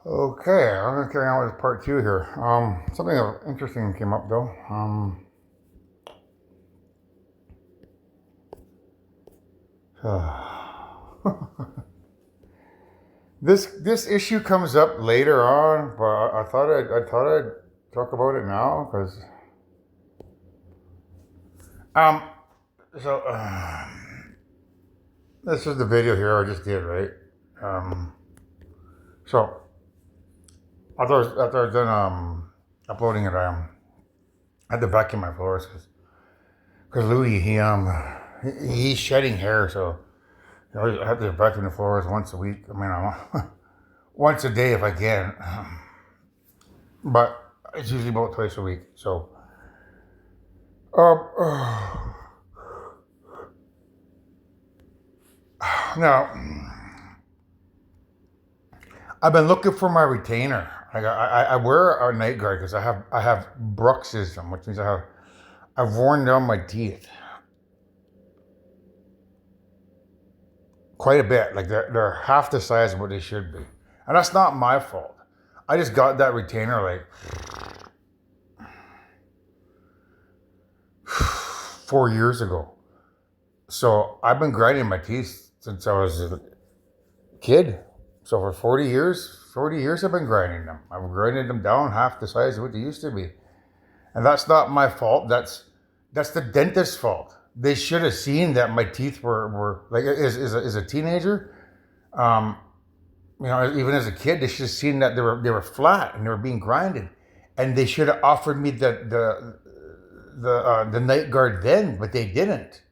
Okay, I'm gonna carry on with part two here. Something interesting came up though. This issue comes up later on, but I thought I'd talk about it now because um so this is the video here I just did, right? Um, so after I was done uploading it, I had to vacuum my floors because Louis he's shedding hair, so I have to vacuum the floors once a week. I mean, once a day if I can, but it's usually about twice a week. So, um, now I've been looking for my retainer. I wear a night guard because I have bruxism, which means I've worn down my teeth quite a bit. Like they're half the size of what they should be, and that's not my fault. I just got that retainer like 4 years ago. So I've been grinding my teeth since I was a kid. So for 40 years I've been grinding them. I've grinded them down half the size of what they used to be. And that's not my fault. That's the dentist's fault. They should have seen that my teeth were like as a teenager. Um, even as a kid, they should have seen that they were flat and they were being grinded, and they should have offered me the night guard then, but they didn't.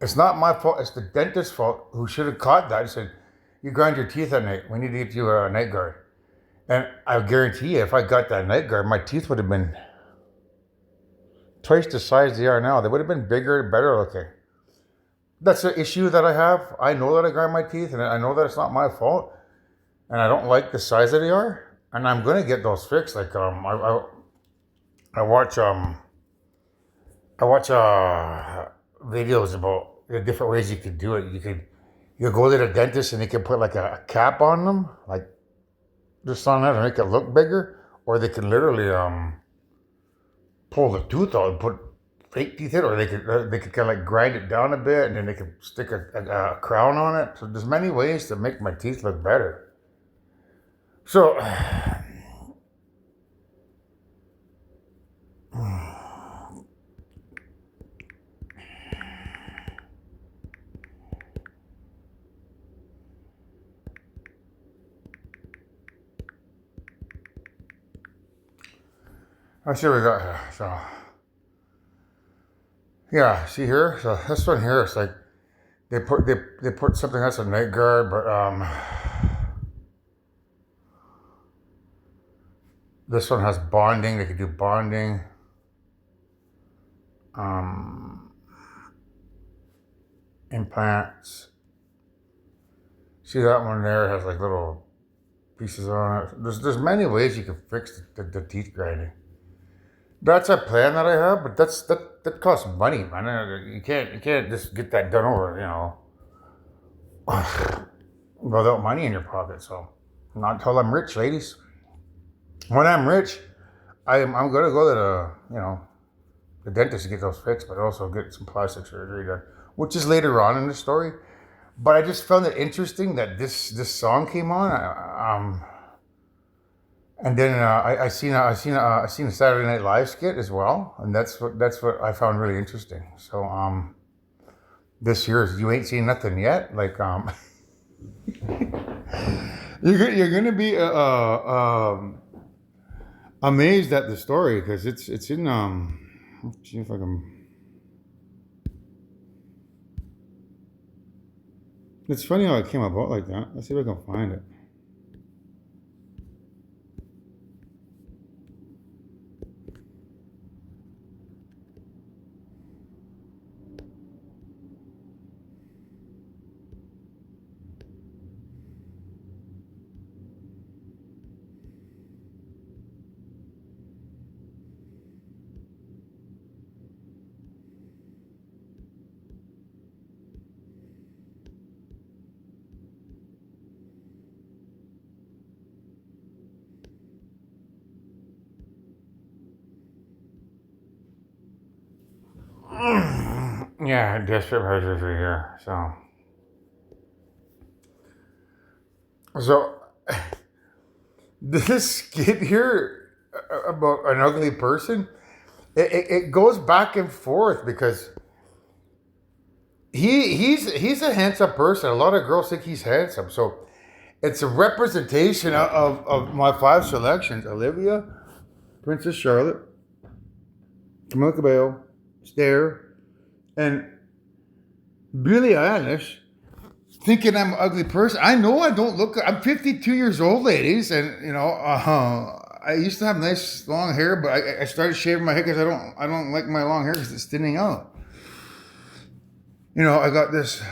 It's not my fault. It's the dentist's fault who should have caught that and said, "You grind your teeth at night. We need to get you a night guard." And I guarantee you, if I got that night guard, my teeth would have been twice the size they are now. They would have been bigger, better looking. That's the issue that I have. I know that I grind my teeth, and I know that it's not my fault, and I don't like the size that they are. And I'm gonna get those fixed. Like I watch videos about the different ways you could do it. You go to the dentist and they can put like a cap on them, like just on that to make it look bigger, or they can literally pull the tooth out and put fake teeth in, or they could kind of like grind it down a bit and then they could stick a crown on it. So there's many ways to make my teeth look better. So let's see what we got here. So yeah, see here. So this one here, it's like they put something that's a night guard, but this one has bonding. They could do bonding. Um, Implants. See that one there has like little pieces on it. There's many ways you can fix the teeth grinding. That's a plan that I have, but that costs money, man. You can't just get that done over, without money in your pocket. So not until I'm rich, ladies. When I'm rich, I'm gonna go to the dentist to get those fixed, but also get some plastic surgery done, which is later on in the story. But I just found it interesting that this song came on. And then I seen a Saturday Night Live skit as well, and that's what I found really interesting. So this year's "You Ain't Seen Nothing Yet," like you're gonna be amazed at the story because it's in let's see if I can. It's funny how it came about like that. Let's see if I can find it. Yeah, desperate measures right here. So this skit here about an ugly person, it goes back and forth because he's a handsome person. A lot of girls think he's handsome. So it's a representation of my five selections: Olivia, Princess Charlotte, Camilla Cabello, Stare, and Billie Eilish. Thinking I'm an ugly person. I know I don't look. I'm 52 years old, ladies, and I used to have nice long hair, but I started shaving my hair because I don't like my long hair because it's thinning out. I got this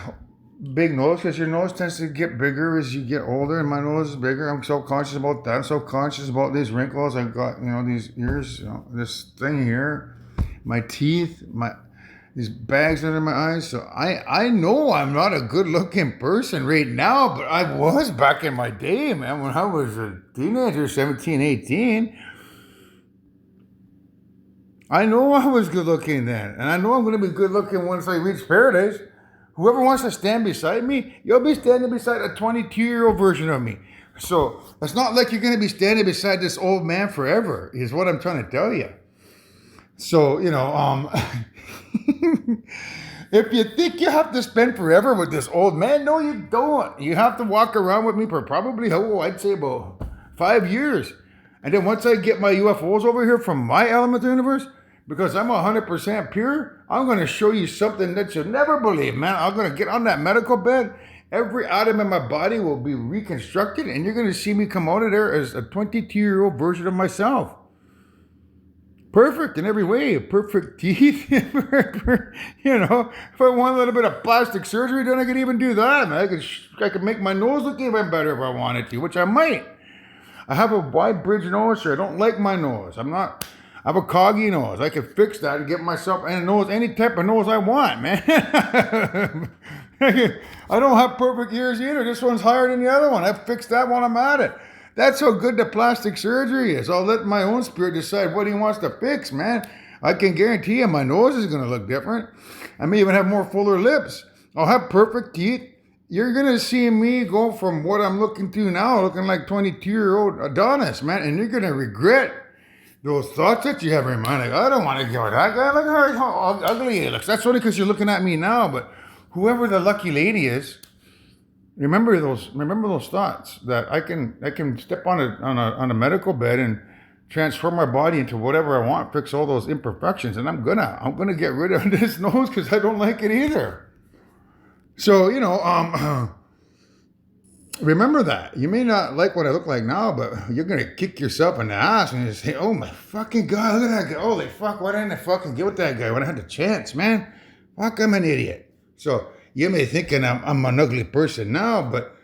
big nose because your nose tends to get bigger as you get older, and my nose is bigger. I'm so conscious about that. I'm so conscious about these wrinkles. I've got these ears, this thing here, my teeth, these bags under my eyes. So I know I'm not a good looking person right now, but I was back in my day, man, when I was a teenager, 17, 18. I know I was good looking then, and I know I'm going to be good looking once I reach paradise. Whoever wants to stand beside me, you'll be standing beside a 22-year-old version of me. So it's not like you're going to be standing beside this old man forever, is what I'm trying to tell you. So, if you think you have to spend forever with this old man, no, you don't. You have to walk around with me for probably, I'd say about 5 years. And then once I get my UFOs over here from my element of the universe, because I'm 100% pure, I'm going to show you something that you'll never believe, man. I'm going to get on that medical bed. Every atom in my body will be reconstructed, and you're going to see me come out of there as a 22-year-old version of myself. Perfect in every way, perfect teeth. If I want a little bit of plastic surgery, then I could even do that, man. I could make my nose look even better if I wanted to, which I might. I have a wide bridge nose, so I don't like my nose. I have a coggy nose. I can fix that and get myself a nose, any type of nose I want, man. I don't have perfect ears either. This one's higher than the other one. I fixed that while I'm at it. That's how good the plastic surgery is. I'll let my own spirit decide what he wants to fix, man. I can guarantee you my nose is going to look different. I may even have more fuller lips. I'll have perfect teeth. You're going to see me go from what I'm looking to now, looking like 22-year-old Adonis, man. And you're going to regret those thoughts that you have in your mind. Like, I don't want to go with that guy. Look how ugly he looks. That's only because you're looking at me now. But whoever the lucky lady is, remember those thoughts that I can step on a medical bed and transform my body into whatever I want, fix all those imperfections, and I'm gonna get rid of this nose because I don't like it either. So remember that. You may not like what I look like now, but you're gonna kick yourself in the ass and just say, "Oh my fucking god, look at that guy! Holy fuck, why didn't I fucking get with that guy when I had the chance, man? Fuck, I'm an idiot." So you may think I'm an ugly person now, but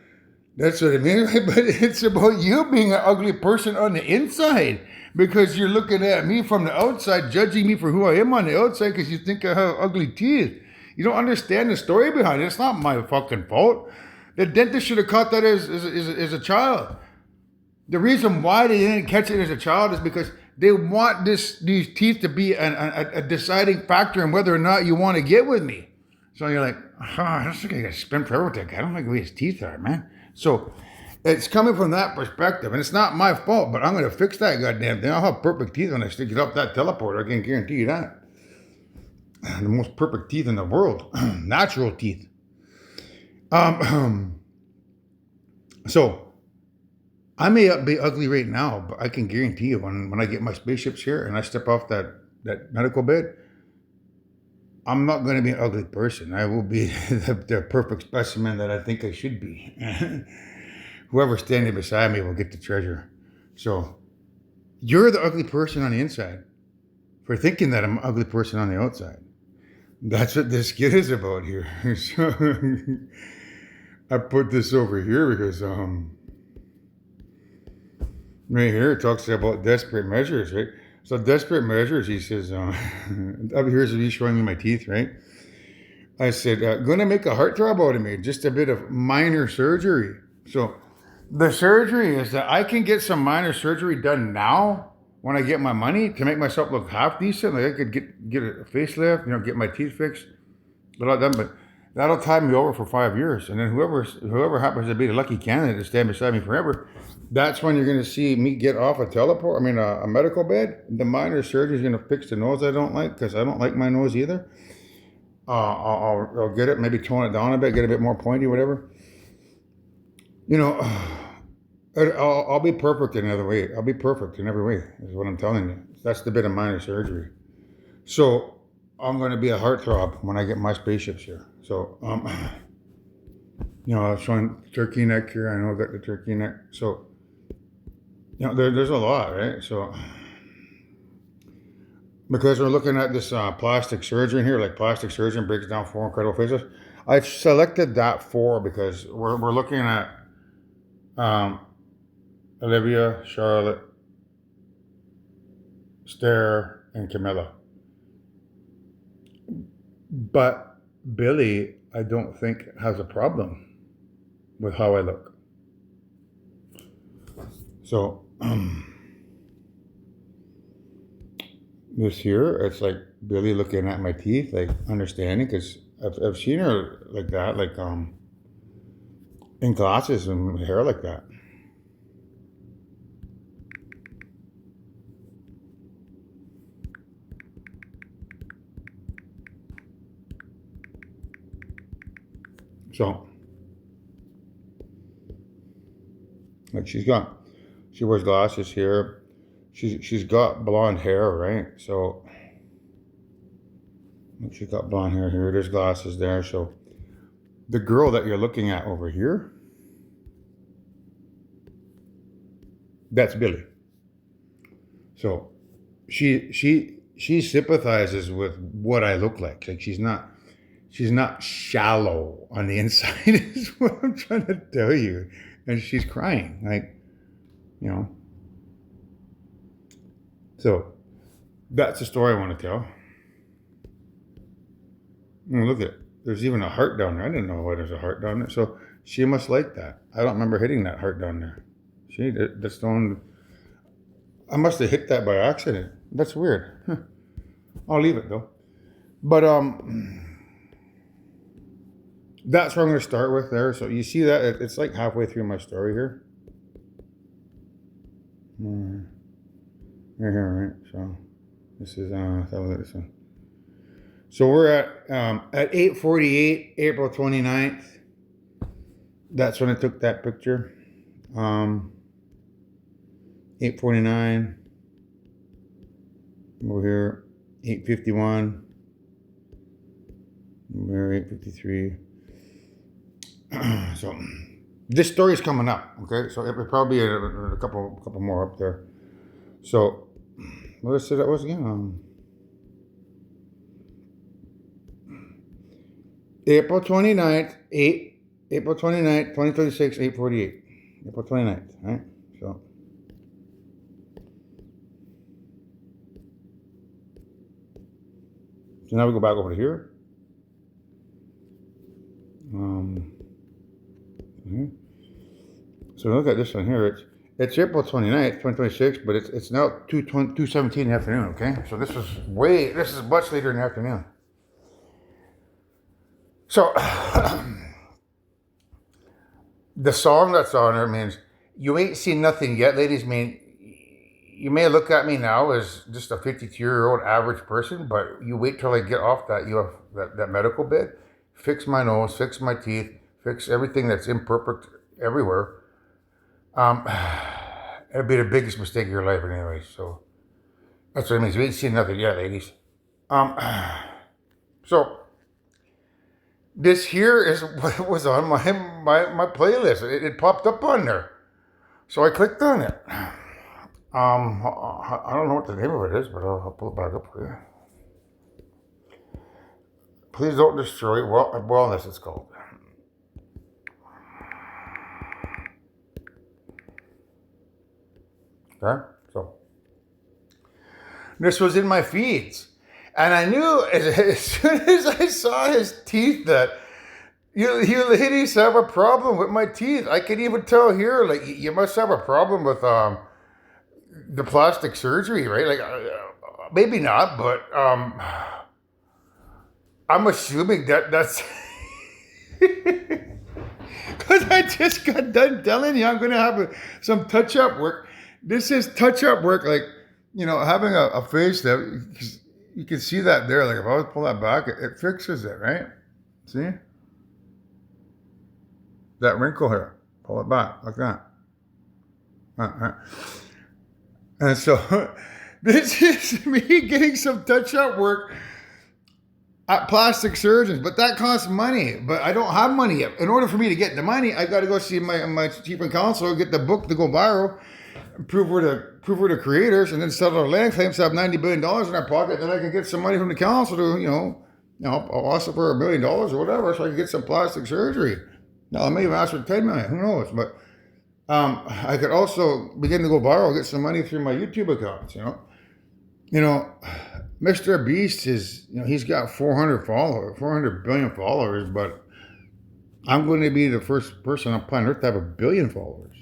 that's what I mean. But it's about you being an ugly person on the inside because you're looking at me from the outside, judging me for who I am on the outside because you think I have ugly teeth. You don't understand the story behind it. It's not my fucking fault. The dentist should have caught that as a child. The reason why they didn't catch it as a child is because they want these teeth to be a deciding factor in whether or not you want to get with me. So you're like, I don't think I got to spend forever with that guy. I don't like the way his teeth are, man. So it's coming from that perspective, and it's not my fault, but I'm going to fix that goddamn thing. I'll have perfect teeth when I stick it up that teleporter. I can guarantee you that. The most perfect teeth in the world. Natural teeth. So I may be ugly right now, but I can guarantee you when I get my spaceships here and I step off that medical bed, I'm not going to be an ugly person. I will be the perfect specimen that I think I should be. Whoever's standing beside me will get the treasure. So you're the ugly person on the inside for thinking that I'm an ugly person on the outside. That's what this skit is about here. So I put this over here because right here it talks about desperate measures, right? So desperate measures, he says, up here's me showing me my teeth, right? I said, gonna make a heartthrob out of me, just a bit of minor surgery. So the surgery is that I can get some minor surgery done now when I get my money to make myself look half decent. Like I could get a facelift, get my teeth fixed, a lot done, but that'll tie me over for 5 years. And then whoever happens to be the lucky candidate to stand beside me forever, that's when you're going to see me get off a teleport. I mean, a medical bed. The minor surgery is going to fix the nose I don't like because I don't like my nose either. I'll get it, maybe tone it down a bit, get a bit more pointy, whatever. You know, I'll be perfect in every way. I'll be perfect in every way, is what I'm telling you. That's the bit of minor surgery. So I'm going to be a heartthrob when I get my spaceships here. So, I was showing turkey neck here. I know I've got the turkey neck. So, there's a lot, right? So, because we're looking at this plastic surgeon here, like plastic surgeon breaks down 4 incredible phases. I've selected that 4 because we're looking at Olivia, Charlotte, Stare, and Camilla. But Billy, I don't think, has a problem with how I look. So, this here, it's like Billy looking at my teeth, like understanding, because I've seen her like that, like in glasses and hair like that. So, like she wears glasses here. She's got blonde hair, right? So, she's got blonde hair here. There's glasses there. So, the girl that you're looking at over here, that's Billy. So, she sympathizes with what I look like. Like she's not shallow on the inside is what I'm trying to tell you. And she's crying, like, So that's the story I want to tell. Look at it. There's even a heart down there. I didn't know why there's a heart down there. So she must like that. I don't remember hitting that heart down there. The stone, I must have hit that by accident. That's weird. Huh. I'll leave it though. But that's what I'm going to start with there. So you see that it's like halfway through my story here. Right here, right? So this is this one. So we're at 8:48, April 29th. That's when I took that picture. 8:49. Over here, 8:51. Over here, 8:53. So this story is coming up, okay? So it'll probably be a couple more up there. So let's say that was again. April 29th, 2026, 8:48. April 29th, right? So now we go back over to here. So look at this one here. It's April 29th, 2026, but it's now 2:17 in the afternoon, okay? So this is much later in the afternoon. So the song that's on there means you ain't seen nothing yet, ladies. Mean you may look at me now as just a 52-year-old average person, but you wait till I get off that that medical bed, fix my nose, fix my teeth, fix everything that's imperfect everywhere. It'll be the biggest mistake of your life anyway. So that's what it means. You ain't seen nothing yet, ladies. So this here is what was on my playlist. It popped up on there, so I clicked on it. I don't know what the name of it is, but I'll pull it back up for you. Please don't destroy wellness. It's called. Okay, so this was in my feeds. And I knew as soon as I saw his teeth that you ladies have a problem with my teeth. I can even tell here, like, you must have a problem with the plastic surgery, right? Like, maybe not, but I'm assuming that's because I just got done telling you I'm going to have some touch-up work. This is touch-up work, like, having a facelift. You can see that there. Like, if I was to pull that back, it fixes it, right? See? That wrinkle here. Pull it back, like that. And so, this is me getting some touch-up work at plastic surgeons, but that costs money. But I don't have money yet. In order for me to get the money, I got to go see my chief and counselor, get the book to go viral, prove we're the creators, and then settle our land claims to have $90 billion in our pocket. Then I can get some money from the council to, I'll ask for $1 million or whatever, so I can get some plastic surgery. Now I may even ask for 10 million. Who knows? But I could also begin to go viral, get some money through my YouTube accounts. Mr. Beast is, he's got 400 billion followers, but I'm going to be the first person on planet Earth to have 1 billion followers.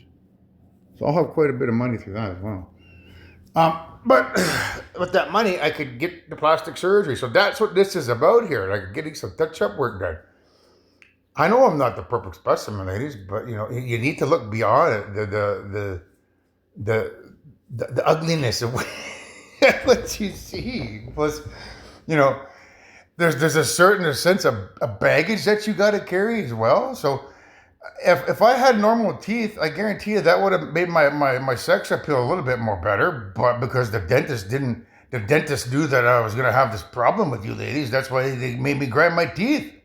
So I'll have quite a bit of money through that as well. But with that money, I could get the plastic surgery. So that's what this is about here, like getting some touch-up work done. I know I'm not the perfect specimen, ladies, but you need to look beyond it, the ugliness of what you see. Plus, there's a certain sense of baggage that you got to carry as well. So if I had normal teeth, I guarantee you that would have made my sex appeal a little bit more better. But because the dentist knew that I was going to have this problem with you ladies, that's why they made me grind my teeth.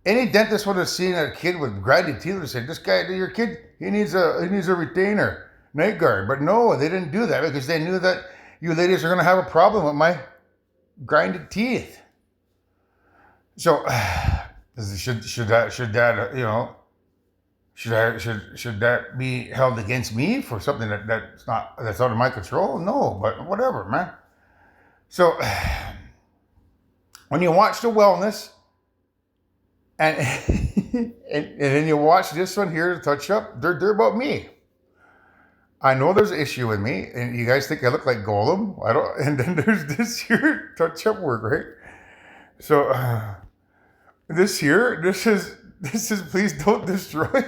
Any dentist would have seen a kid with grinded teeth and said, "This guy, your kid, he needs a retainer, night guard." But no, they didn't do that because they knew that you ladies are going to have a problem with my grinded teeth. So should that be held against me for something that's out of my control? No, but whatever, man. So when you watch the wellness and and then you watch this one here to touch up, they're about me. I know there's an issue with me, and you guys think I look like Golem. I don't. And then there's this here touch-up work, right? So this is please don't destroy.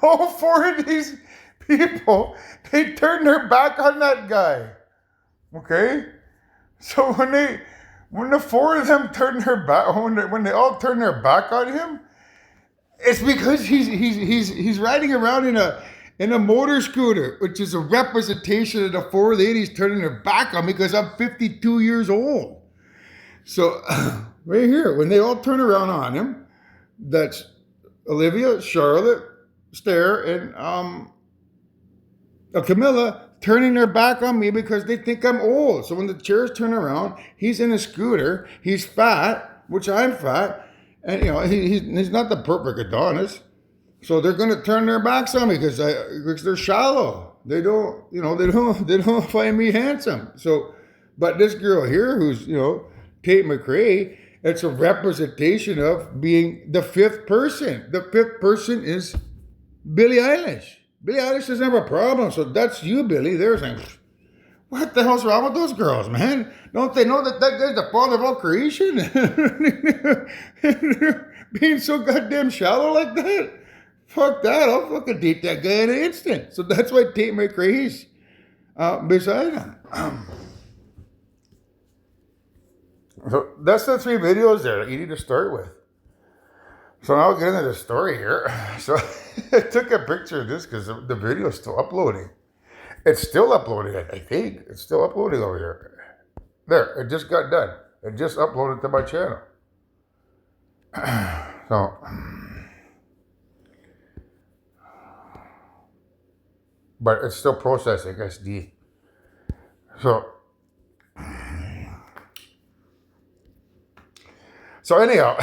All 4 of these people, they turned their back on that guy. Okay, so when the 4 of them turned their back, when they all turned their back on him, it's because he's riding around in a motor scooter, which is a representation of the 4 ladies turning their back on me because I'm 52 years old. So right here, when they all turn around on him, that's Olivia, Charlotte, Stair, and Camilla turning their back on me because they think I'm old. So when the chairs turn around, he's in a scooter, he's fat, which I'm fat, and he's not the perfect Adonis. So they're going to turn their backs on me because they're shallow. They don't find me handsome. So, but this girl here, who's Tate McRae, it's a representation of being the 5th person. The 5th person is Billie Eilish. Billie Eilish doesn't have a problem, so that's you, Billie. They're saying, what the hell's wrong with those girls, man? Don't they know that guy's the father of all creation? Being so goddamn shallow like that? Fuck that. I'll fucking date that guy in an instant. So that's why Tate McRae's beside him. So that's the 3 videos there that you need to start with. So now I'll get into the story here. So I took a picture of this because the video is still uploading. It's still uploading, I think. It's still uploading over here. There, it just got done. It just uploaded to my channel. So, but it's still processing SD. So anyhow,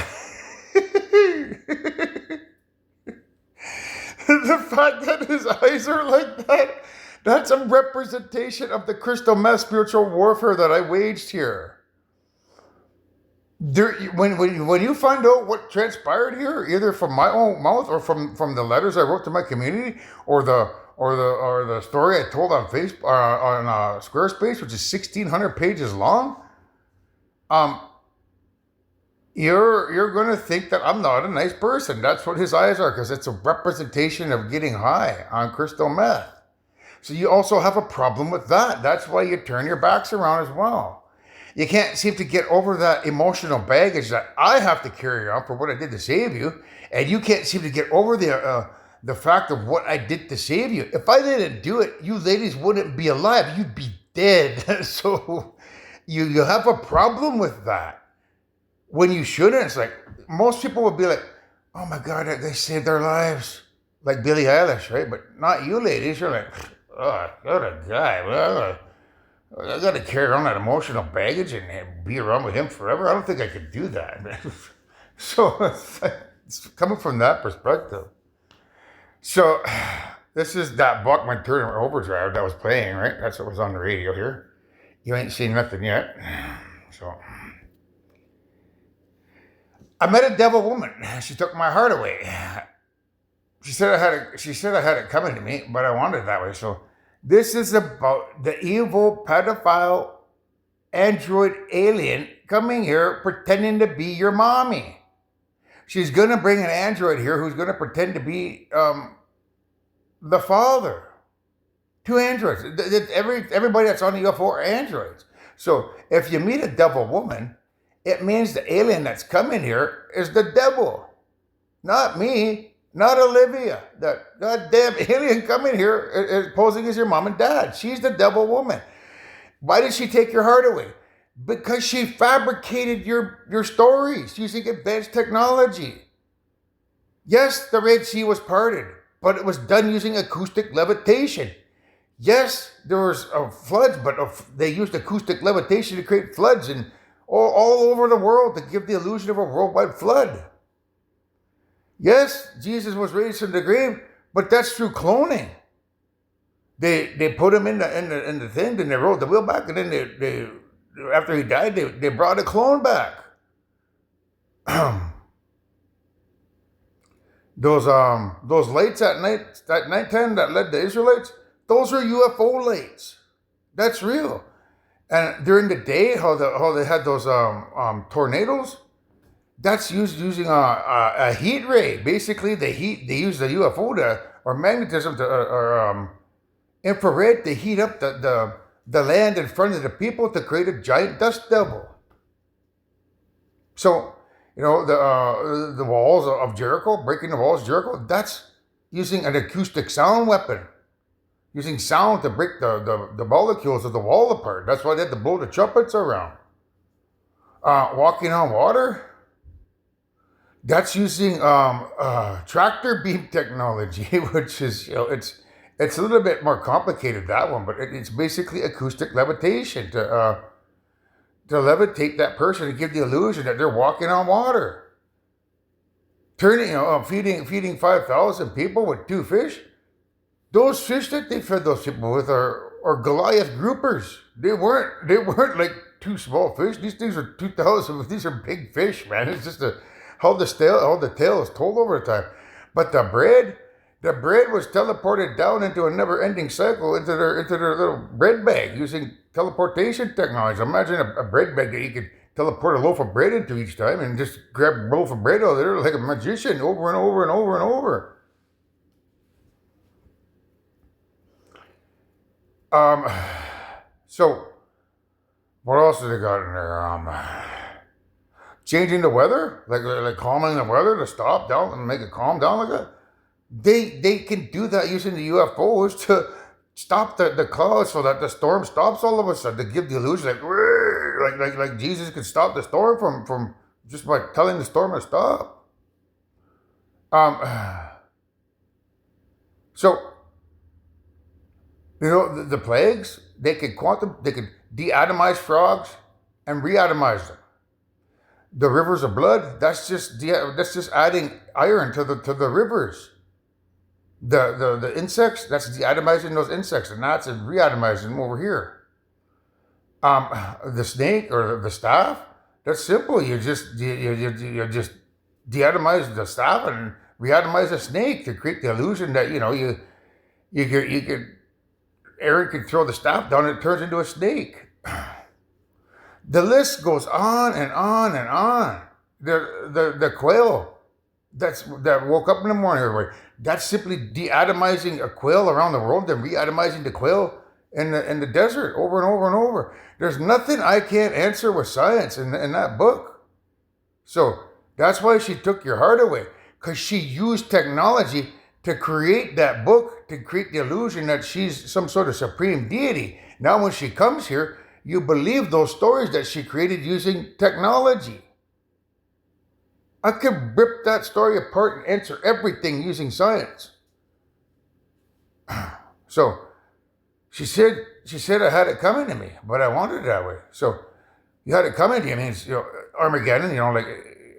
the fact that his eyes are like that, that's a representation of the crystal meth spiritual warfare that I waged here. When you find out what transpired here, either from my own mouth or from the letters I wrote to my community, or the story I told on Facebook on Squarespace, which is 1,600 pages long, um, you're going to think that I'm not a nice person. That's what his eyes are, because it's a representation of getting high on crystal meth. So you also have a problem with that. That's why you turn your backs around as well. You can't seem to get over that emotional baggage that I have to carry on for what I did to save you, and you can't seem to get over the fact of what I did to save you. If I didn't do it, you ladies wouldn't be alive. You'd be dead. So you have a problem with that when you shouldn't. It's like most people would be like, "Oh my God, they saved their lives," like Billie Eilish, right? But not you, ladies. You're like, "Oh, what a guy. Well, I got to carry around that emotional baggage and be around with him forever. I don't think I could do that." So it's coming from that perspective. So this is that Buckman Turner Overdrive that was playing, right? That's what was on the radio here. You ain't seen nothing yet. So I met a devil woman. She took my heart away. She said I had it coming to me, but I wanted it that way. So this is about the evil pedophile android alien coming here pretending to be your mommy. She's gonna bring an android here who's gonna pretend to be the father. Two androids. Everybody that's on the UFO are androids. So if you meet a devil woman, it means the alien that's coming here is the devil, not me, not Olivia. That goddamn alien coming here is posing as your mom and dad. She's the devil woman. Why did she take your heart away? Because she fabricated your stories using advanced technology. Yes, the Red Sea was parted, but it was done using acoustic levitation. Yes, there was floods, but they used acoustic levitation to create floods and all over the world to give the illusion of a worldwide flood. Yes, Jesus was raised from the grave, but that's through cloning. They put him in the thing, then they rolled the wheel back, and then they after he died, they brought a clone back. Those lights at nighttime that led the Israelites, those are UFO lights. That's real. And during the day, how they had those tornadoes, that's using a heat ray. Basically, they use the UFO or magnetism or infrared to heat up the land in front of the people to create a giant dust devil. So the walls of Jericho, breaking the walls of Jericho, that's using an acoustic sound weapon. Using sound to break the molecules of the wall apart. That's why they had to blow the trumpets around. Walking on water, that's using tractor beam technology, which is, it's a little bit more complicated, that one, but it's basically acoustic levitation to levitate that person and give the illusion that they're walking on water. Feeding 5,000 people with 2 fish. Those fish that they fed those people with are Goliath groupers. They weren't like 2 small fish. These things are 2,000. These are big fish, man. It's just how the tale is told over time. But the bread was teleported down into a never-ending cycle into their little bread bag using teleportation technology. Imagine a bread bag that you could teleport a loaf of bread into each time and just grab a loaf of bread out of there like a magician over and over and over and over. So what else do they got in there? Changing the weather, like calming the weather to stop down and make it calm down like that. They can do that using the UFOs to stop the clouds so that the storm stops all of a sudden, to give the illusion like Jesus could stop the storm from just by telling the storm to stop. So the plagues, they could deatomize frogs and reatomize them. The rivers of blood, that's just adding iron to the rivers. The insects, that's deatomizing those insects, and that's reatomizing them over here. The snake or the staff, that's simple. You just deatomize the staff and reatomize the snake to create the illusion that you could Aaron could throw the staff down and it turns into a snake. The list goes on and on and on. The quail that woke up in the morning, everybody. That's simply de-atomizing a quail around the world, then re-atomizing the quail in the desert over and over and over. There's nothing I can't answer with science in that book. So that's why she took your heart away, because she used technology to create that book, to create the illusion that she's some sort of supreme deity. Now, when she comes here, you believe those stories that she created using technology. I could rip that story apart and answer everything using science. So she said I had it coming to me, but I wanted it that way. So you had it coming to you. I mean, it's, Armageddon. Like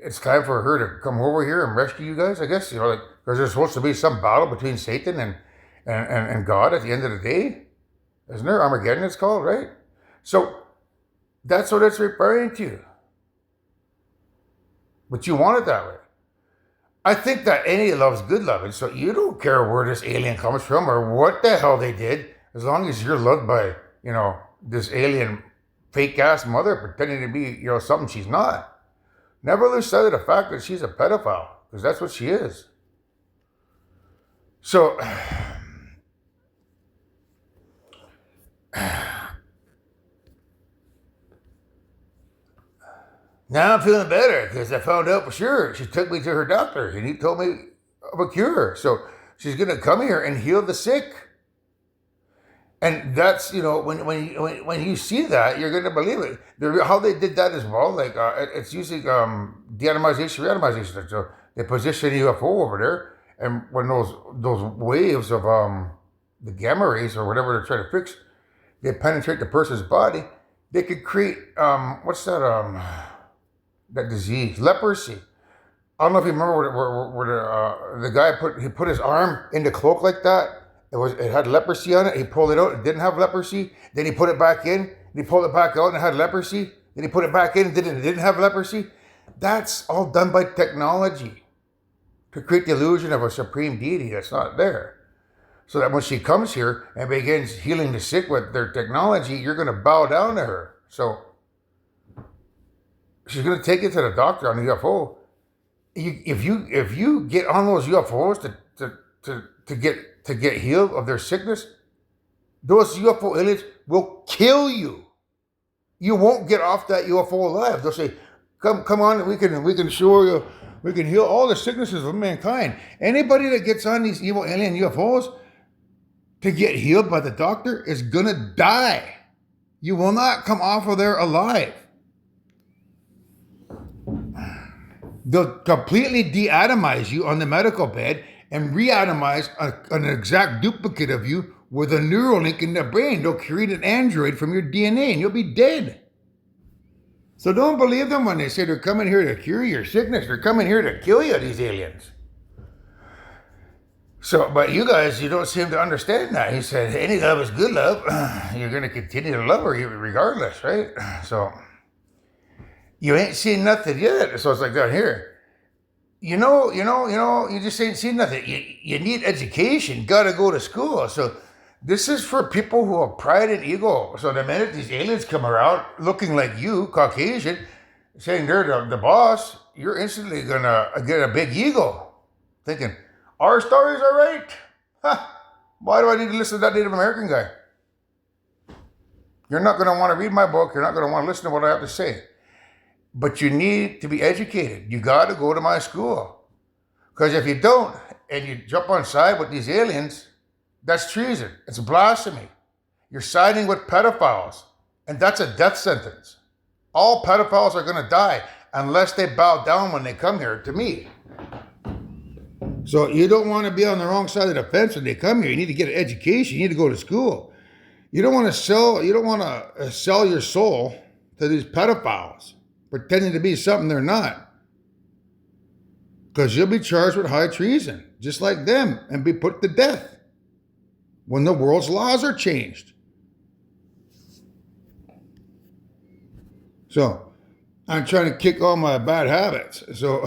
it's time for her to come over here and rescue you guys. I guess like because there's supposed to be some battle between Satan and God at the end of the day, isn't there? Armageddon, it's called, right? So that's what it's referring to. But you want it that way. I think that any love's good loving, so you don't care where this alien comes from or what the hell they did, as long as you're loved by, this alien fake ass mother pretending to be, something she's not. Never lose sight of the fact that she's a pedophile, because that's what she is. So, now I'm feeling better because I found out for sure. She took me to her doctor and he told me of a cure. So she's going to come here and heal the sick. And that's, when you see that, you're going to believe it. How they did that as well, like it's using deatomization, reatomization. So they position a UFO over there. And when those waves of the gamma rays or whatever they're trying to fix, they penetrate the person's body, they could create, what's that disease, leprosy. I don't know if you remember where the guy put his arm in the cloak like that. It had leprosy on it. He pulled it out. It didn't have leprosy. Then he put it back in. He pulled it back out and it had leprosy. Then he put it back in and it didn't have leprosy. That's all done by technology to create the illusion of a supreme deity that's not there. So that when she comes here and begins healing the sick with their technology, you're going to bow down to her. So she's going to take you to the doctor on the UFO. If you get on those UFOs to get healed of their sickness, those UFO aliens will kill you. You won't get off that UFO alive. They'll say, "Come on, we can show you, we can heal all the sicknesses of mankind." Anybody that gets on these evil alien UFOs to get healed by the doctor is gonna die. You will not come off of there alive. They'll completely de-atomize you on the medical bed and re-atomize an exact duplicate of you with a neural link in the brain. They'll create an android from your DNA and you'll be dead. So don't believe them when they say they're coming here to cure your sickness. They're coming here to kill you, these aliens. So, but you guys, you don't seem to understand that. He said, any love is good love. You're going to continue to love her regardless, right? So you ain't seen nothing yet. So it's like down here. You just ain't seen nothing. You need education. Got to go to school. So this is for people who have pride and ego. So the minute these aliens come around looking like you, Caucasian, saying they're the boss, you're instantly going to get a big ego. Thinking, our stories are right. Huh. Why do I need to listen to that Native American guy? You're not going to want to read my book. You're not going to want to listen to what I have to say. But you need to be educated. You got to go to my school. Because if you don't, and you jump on side with these aliens, that's treason. It's blasphemy. You're siding with pedophiles. And that's a death sentence. All pedophiles are going to die unless they bow down when they come here to me. So you don't want to be on the wrong side of the fence when they come here. You need to get an education. You need to go to school. You don't want to sell your soul to these pedophiles, pretending to be something they're not. Because you'll be charged with high treason, just like them, and be put to death when the world's laws are changed. So I'm trying to kick all my bad habits. So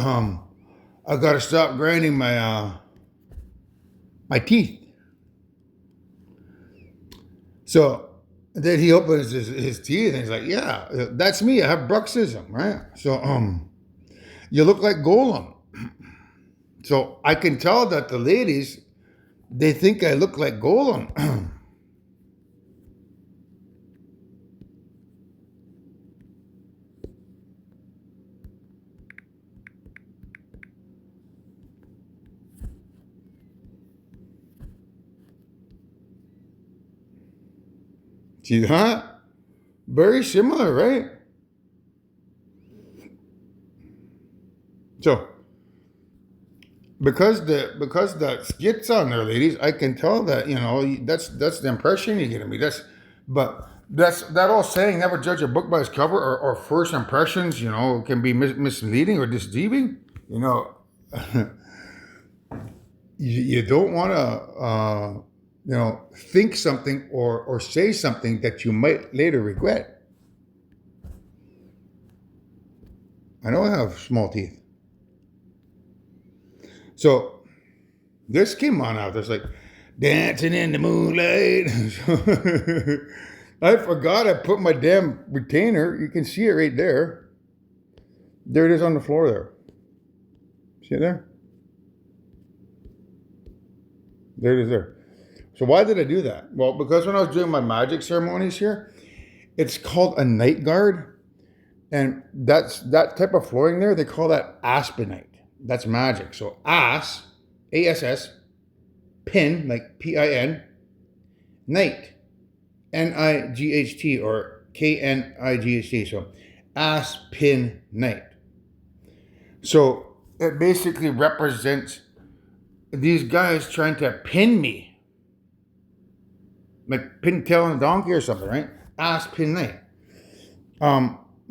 I've got to stop grinding my teeth. So And then he opens his teeth and he's like, "Yeah, that's me. I have bruxism, right? So you look like Golem." So I can tell that the ladies, they think I look like Golem. See that? Very similar, right? So because the skits on there, ladies, I can tell that that's the impression you get of me. That's that old saying, never judge a book by its cover, or first impressions. Can be misleading or deceiving. You know, you don't want to think something or say something that you might later regret. I know I have small teeth, so this came on out. There's like dancing in the moonlight. I forgot I put my damn retainer. You can see it right there. There it is on the floor there. See it there? There it is there. So why did I do that? Well, because when I was doing my magic ceremonies here, it's called a night guard. And that type of flooring there, they call that aspenite. That's magic. So ASS, pin, like PIN, night, NIGHT or KNIGHT. So aspen night. So it basically represents these guys trying to pin me, like pin tail on a donkey or something, right? Aspen night.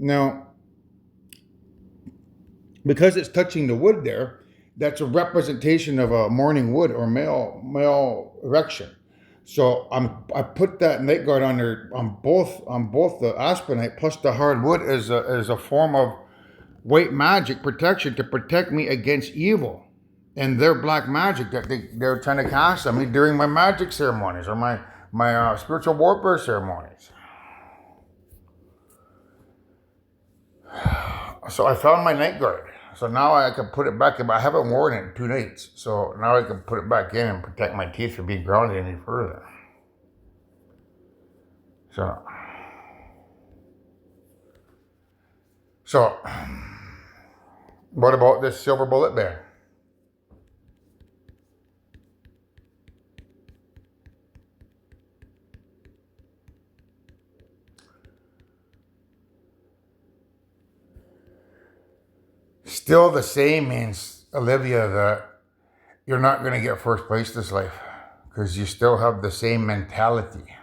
Now, because it's touching the wood there, that's a representation of a morning wood or male erection. So I put that night guard on there on both the aspenite plus the hardwood as a form of white magic protection to protect me against evil and their black magic that they're trying to cast on me during my magic ceremonies or my spiritual warfare ceremonies. So I found my night guard. So now I can put it back in. I haven't worn it in 2 nights. So now I can put it back in and protect my teeth from being grounded any further. So what about this silver bullet bear? Still the same means, Olivia, that you're not going to get first place this life because you still have the same mentality.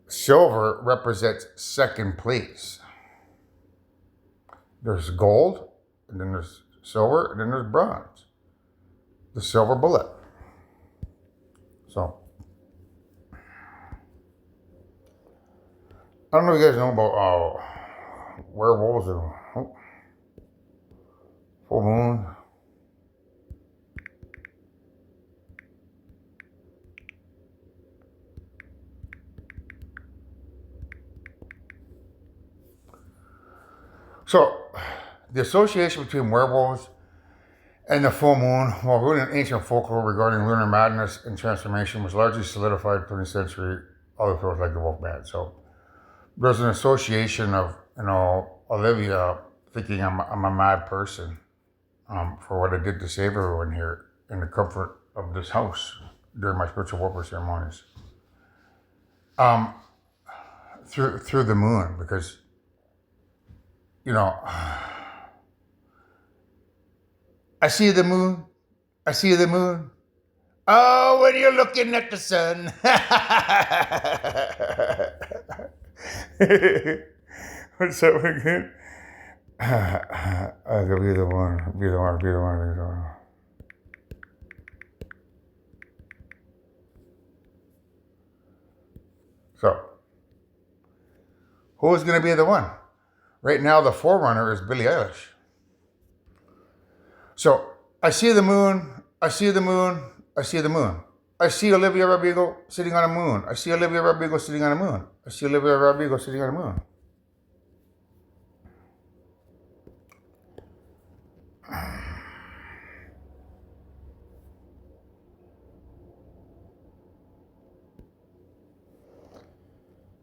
Silver represents second place. There's gold, and then there's silver, and then there's bronze. The silver bullet. So, I don't know if you guys know about werewolves and full moon. So, the association between werewolves and the full moon, while rooted in ancient folklore regarding lunar madness and transformation, was largely solidified in the 20th century. Other folks like the Wolfman. So, there's an association of Olivia thinking I'm a mad person for what I did to save everyone here in the comfort of this house during my spiritual warfare ceremonies. Through the moon, because I see the moon. I see the moon. Oh, when you're looking at the sun. What's that one again? I could be the one. Be the one. Be the one. Be the one. So, who is going to be the one? Right now, the forerunner is Billie Eilish. So, I see the moon. I see the moon. I see the moon. I see Olivia Rodrigo sitting on a moon. I see Olivia Rodrigo sitting on a moon. I see Olivia Rodrigo sitting on a moon.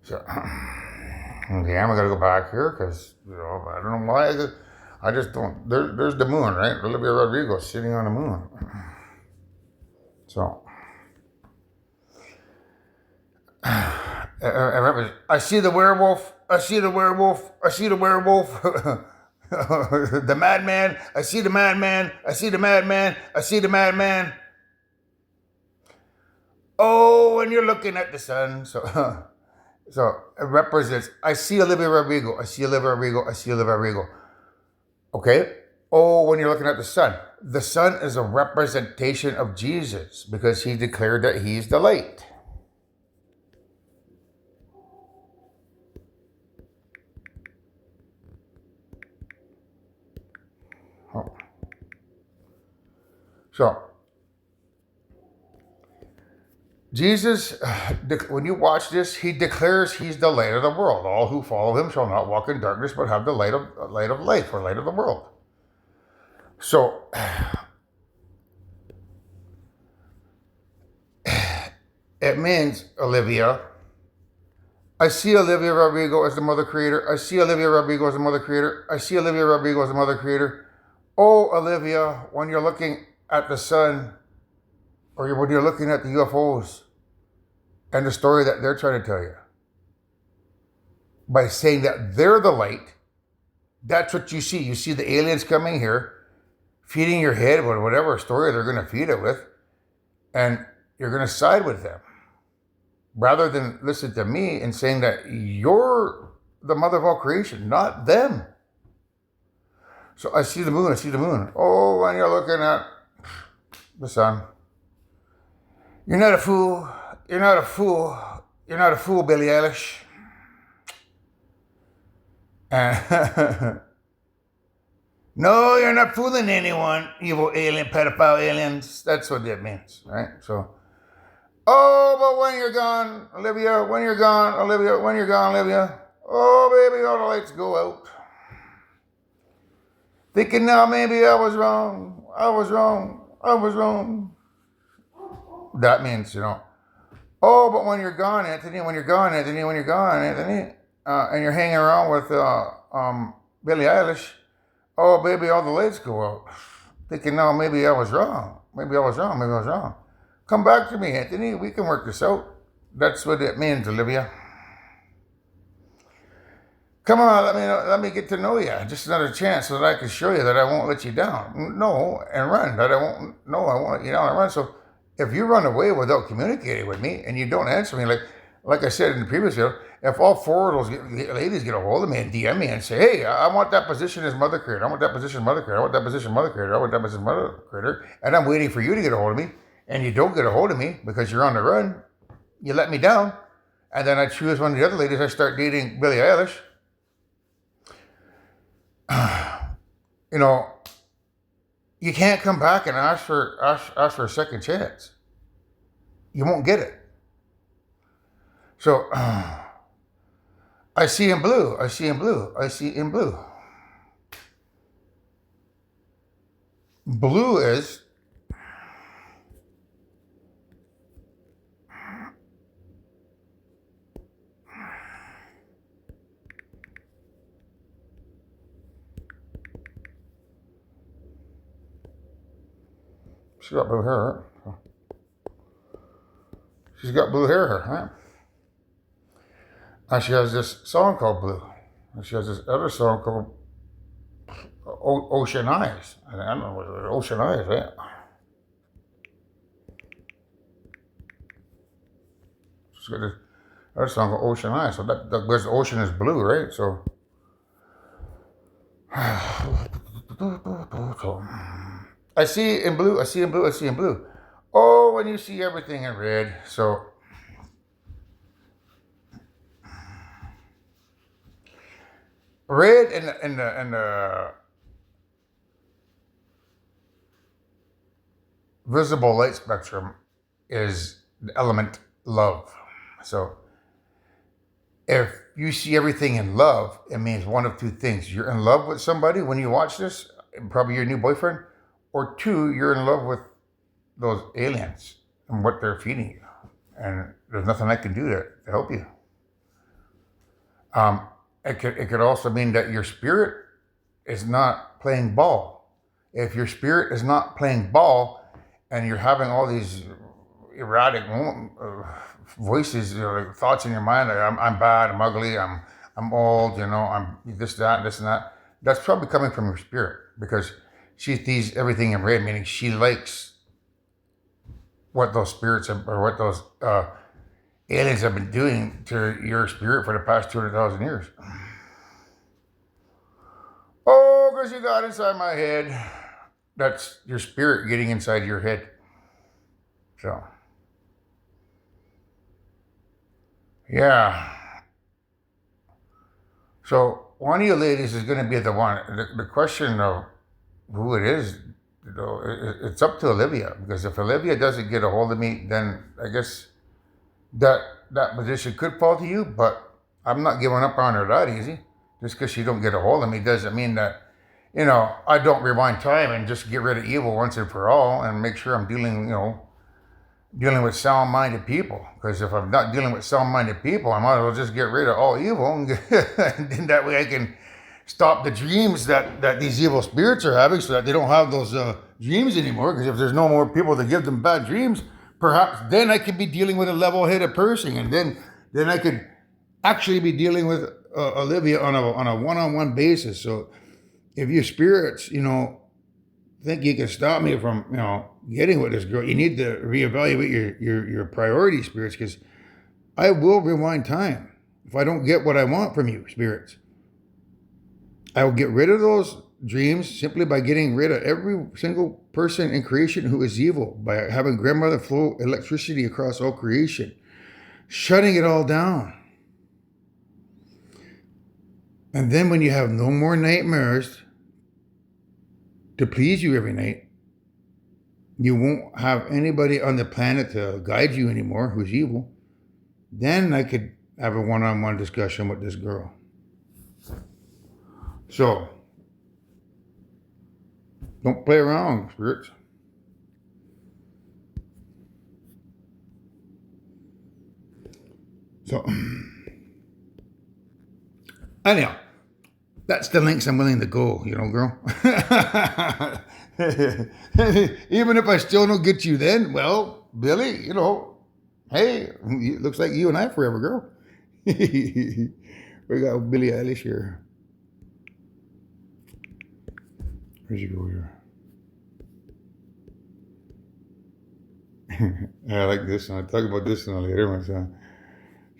So, okay, I'm gonna go back here because I don't know why. I just don't. There's the moon, right? Olivia Rodrigo sitting on the moon. So, I remember. I see the werewolf. I see the werewolf. I see the werewolf. The madman. I see the madman. I see the madman. I see the madman. Oh, and you're looking at the sun. So, so it represents. I see Olivia Rodrigo. I see Olivia Rodrigo. I see Olivia Rodrigo. Okay. Oh, when you're looking at the sun is a representation of Jesus because he declared that he's the light. Oh. So, Jesus, when you watch this, he declares he's the light of the world. All who follow him shall not walk in darkness, but have the light of life, or light of the world. So, it means, Olivia, I see Olivia Rodrigo as the mother creator. I see Olivia Rodrigo as the mother creator. I see Olivia Rodrigo as the mother creator. Oh, Olivia, when you're looking at the sun, or when you're looking at the UFOs and the story that they're trying to tell you, by saying that they're the light, that's what you see. You see the aliens coming here, feeding your head with whatever story they're going to feed it with, and you're going to side with them. Rather than listen to me and saying that you're the mother of all creation, not them. So I see the moon, I see the moon. Oh, when you're looking at the sun. You're not a fool. You're not a fool. You're not a fool, Billie Eilish. No, you're not fooling anyone, evil alien, pedophile aliens. That's what that means, right? So, oh, but when you're gone, Olivia, when you're gone, Olivia, when you're gone, Olivia, oh, baby, all the lights go out. Thinking now maybe I was wrong. I was wrong. I was wrong. That means, oh, but when you're gone, Anthony, when you're gone, Anthony, when you're gone, Anthony, and you're hanging around with Billie Eilish, oh, baby, all the lights go out. Thinking, no, maybe I was wrong. Maybe I was wrong. Maybe I was wrong. Come back to me, Anthony. We can work this out. That's what it means, Olivia. Come on, let me get to know you. Just another chance so that I can show you that I won't let you down. No, and run. That I won't let you down and run. So if you run away without communicating with me and you don't answer me, like I said in the previous video, if all four of those ladies get a hold of me and DM me and say, hey, I want that position as mother creator, I want that position mother creator, I want that position mother creator, I want that position mother creator, and I'm waiting for you to get a hold of me, and you don't get a hold of me because you're on the run, you let me down, and then I choose one of the other ladies, I start dating Billie Eilish, you can't come back and ask for a second chance. You won't get it. So, I see in blue. I see in blue. I see in blue. Blue is she's got blue hair. She's got blue hair, right? And she has this song called Blue. And she has this other song called Ocean Eyes. I don't know what it is. Ocean Eyes, right? She's got this other song called Ocean Eyes. So that because the ocean is blue, right? So, I see in blue, I see in blue, I see in blue. Oh, when you see everything in red. So, red in the visible light spectrum is the element love. So if you see everything in love, it means one of two things. You're in love with somebody when you watch this, probably your new boyfriend, or two, you're in love with those aliens and what they're feeding you. And there's nothing I can do to help you. Um, it could also mean that your spirit is not playing ball. If your spirit is not playing ball and you're having all these erratic voices, like thoughts in your mind, like I'm bad, I'm ugly, I'm old, I'm this and that. That's probably coming from your spirit because she sees everything in red, meaning she likes what those spirits have, or what those aliens have been doing to your spirit for the past 200,000 years. Oh, because you got inside my head. That's your spirit getting inside your head. So, yeah. So, one of you ladies is going to be the one. The question of who it is, it's up to Olivia. Because if Olivia doesn't get a hold of me, then I guess that that position could fall to you. But I'm not giving up on her that easy. Just because she don't get a hold of me doesn't mean that I don't rewind time and just get rid of evil once and for all and make sure I'm dealing with sound-minded people. Because if I'm not dealing with sound-minded people, I might as well just get rid of all evil, and then that way I can stop the dreams that these evil spirits are having, so that they don't have those dreams anymore. Because if there's no more people to give them bad dreams, perhaps then I could be dealing with a level-headed person, and then I could actually be dealing with Olivia on a one-on-one basis. So if your spirits, think you can stop me from, getting with this girl, you need to reevaluate your priority, spirits, because I will rewind time if I don't get what I want from you, spirits. I will get rid of those dreams simply by getting rid of every single person in creation who is evil, by having grandmother flow electricity across all creation, shutting it all down. And then when you have no more nightmares to please you every night, you won't have anybody on the planet to guide you anymore who's evil. Then I could have a one-on-one discussion with this girl. So, don't play around, spirits. So, anyhow, that's the lengths I'm willing to go, girl. Even if I still don't get you then, well, Billy, hey, it looks like you and I forever, girl. We got Billie Eilish here. Where'd you go here? I like this one. I'll talk about this one later.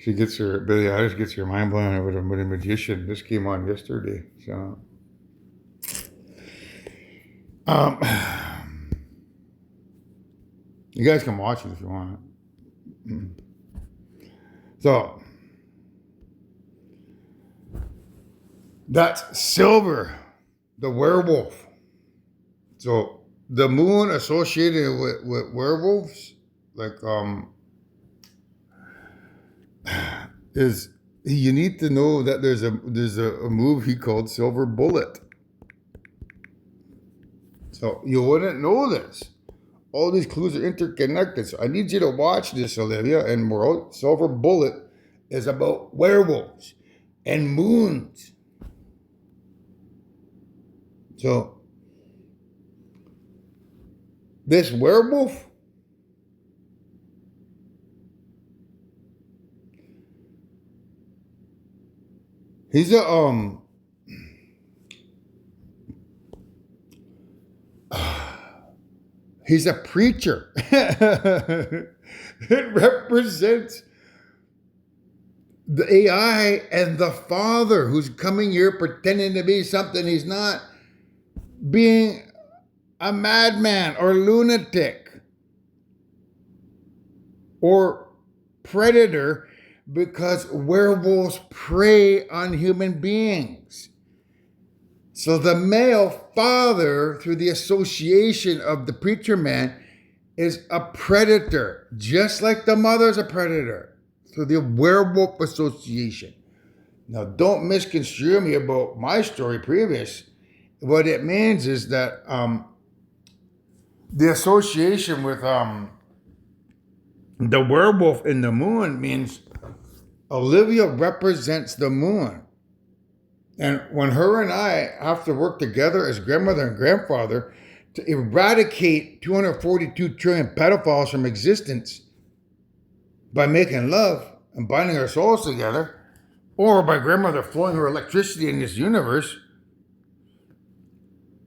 Billie Eilish gets her mind blown with a magician. This came on yesterday. So, you guys can watch it if you want. So, that's Silver, the werewolf. So, the moon associated with werewolves, like, is, you need to know that there's a movie called Silver Bullet. So you wouldn't know this. All these clues are interconnected. So I need you to watch this, Olivia and world. Silver Bullet is about werewolves and moons. So this werewolf, he's he's a preacher. It represents the AI and the father who's coming here pretending to be something he's not, being a madman or lunatic or predator, because werewolves prey on human beings. So the male father, through the association of the preacher man, is a predator, just like the mother's a predator. So the werewolf association. Now, don't misconstrue me about my story previous. What it means is that the association with the werewolf in the moon means Olivia represents the moon. And when her and I have to work together as grandmother and grandfather to eradicate 242 trillion pedophiles from existence by making love and binding our souls together, or by grandmother flowing her electricity in this universe,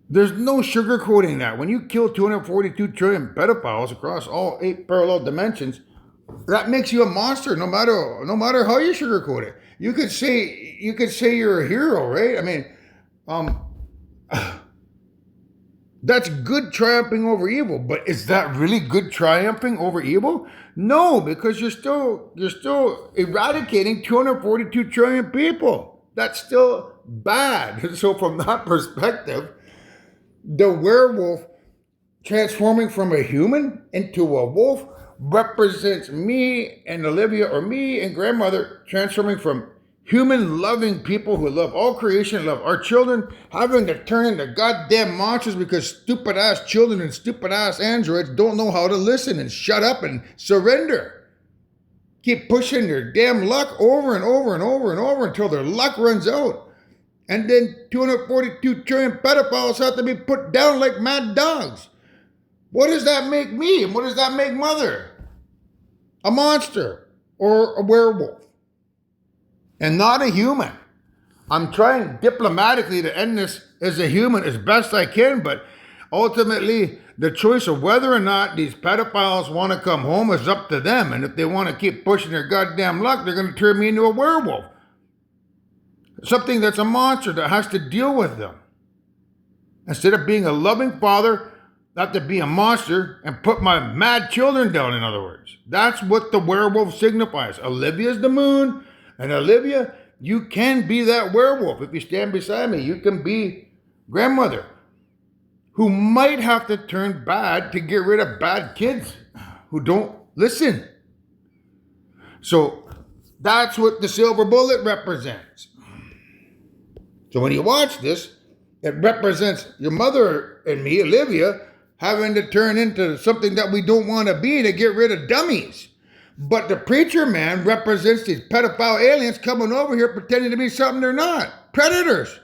there's no sugarcoating that. When you kill 242 trillion pedophiles across all 8 parallel dimensions, that makes you a monster. No matter how you sugarcoat it, you could say you're a hero, right? I mean, that's good triumphing over evil. But is that really good triumphing over evil? No, because you're still eradicating 242 trillion people. That's still bad. So from that perspective, the werewolf transforming from a human into a wolf represents me and Olivia, or me and grandmother, transforming from human loving people who love all creation, love our children, having to turn into goddamn monsters because stupid ass children and stupid ass androids don't know how to listen and shut up and surrender. Keep pushing their damn luck over and over and over and over until their luck runs out. And then 242 trillion pedophiles have to be put down like mad dogs. What does that make me? And what does that make mother? A monster or a werewolf. And not a human. I'm trying diplomatically to end this as a human as best I can, but ultimately the choice of whether or not these pedophiles want to come home is up to them. And if they want to keep pushing their goddamn luck, they're going to turn me into a werewolf. Something that's a monster that has to deal with them. Instead of being a loving father, I have to be a monster and put my mad children down, in other words. That's what the werewolf signifies. Olivia's the moon, and Olivia, you can be that werewolf. If you stand beside me, you can be grandmother, who might have to turn bad to get rid of bad kids who don't listen. So that's what the silver bullet represents. So when you watch this, it represents your mother and me, Olivia, having to turn into something that we don't want to be to get rid of dummies. But the preacher man represents these pedophile aliens coming over here pretending to be something they're not. Predators.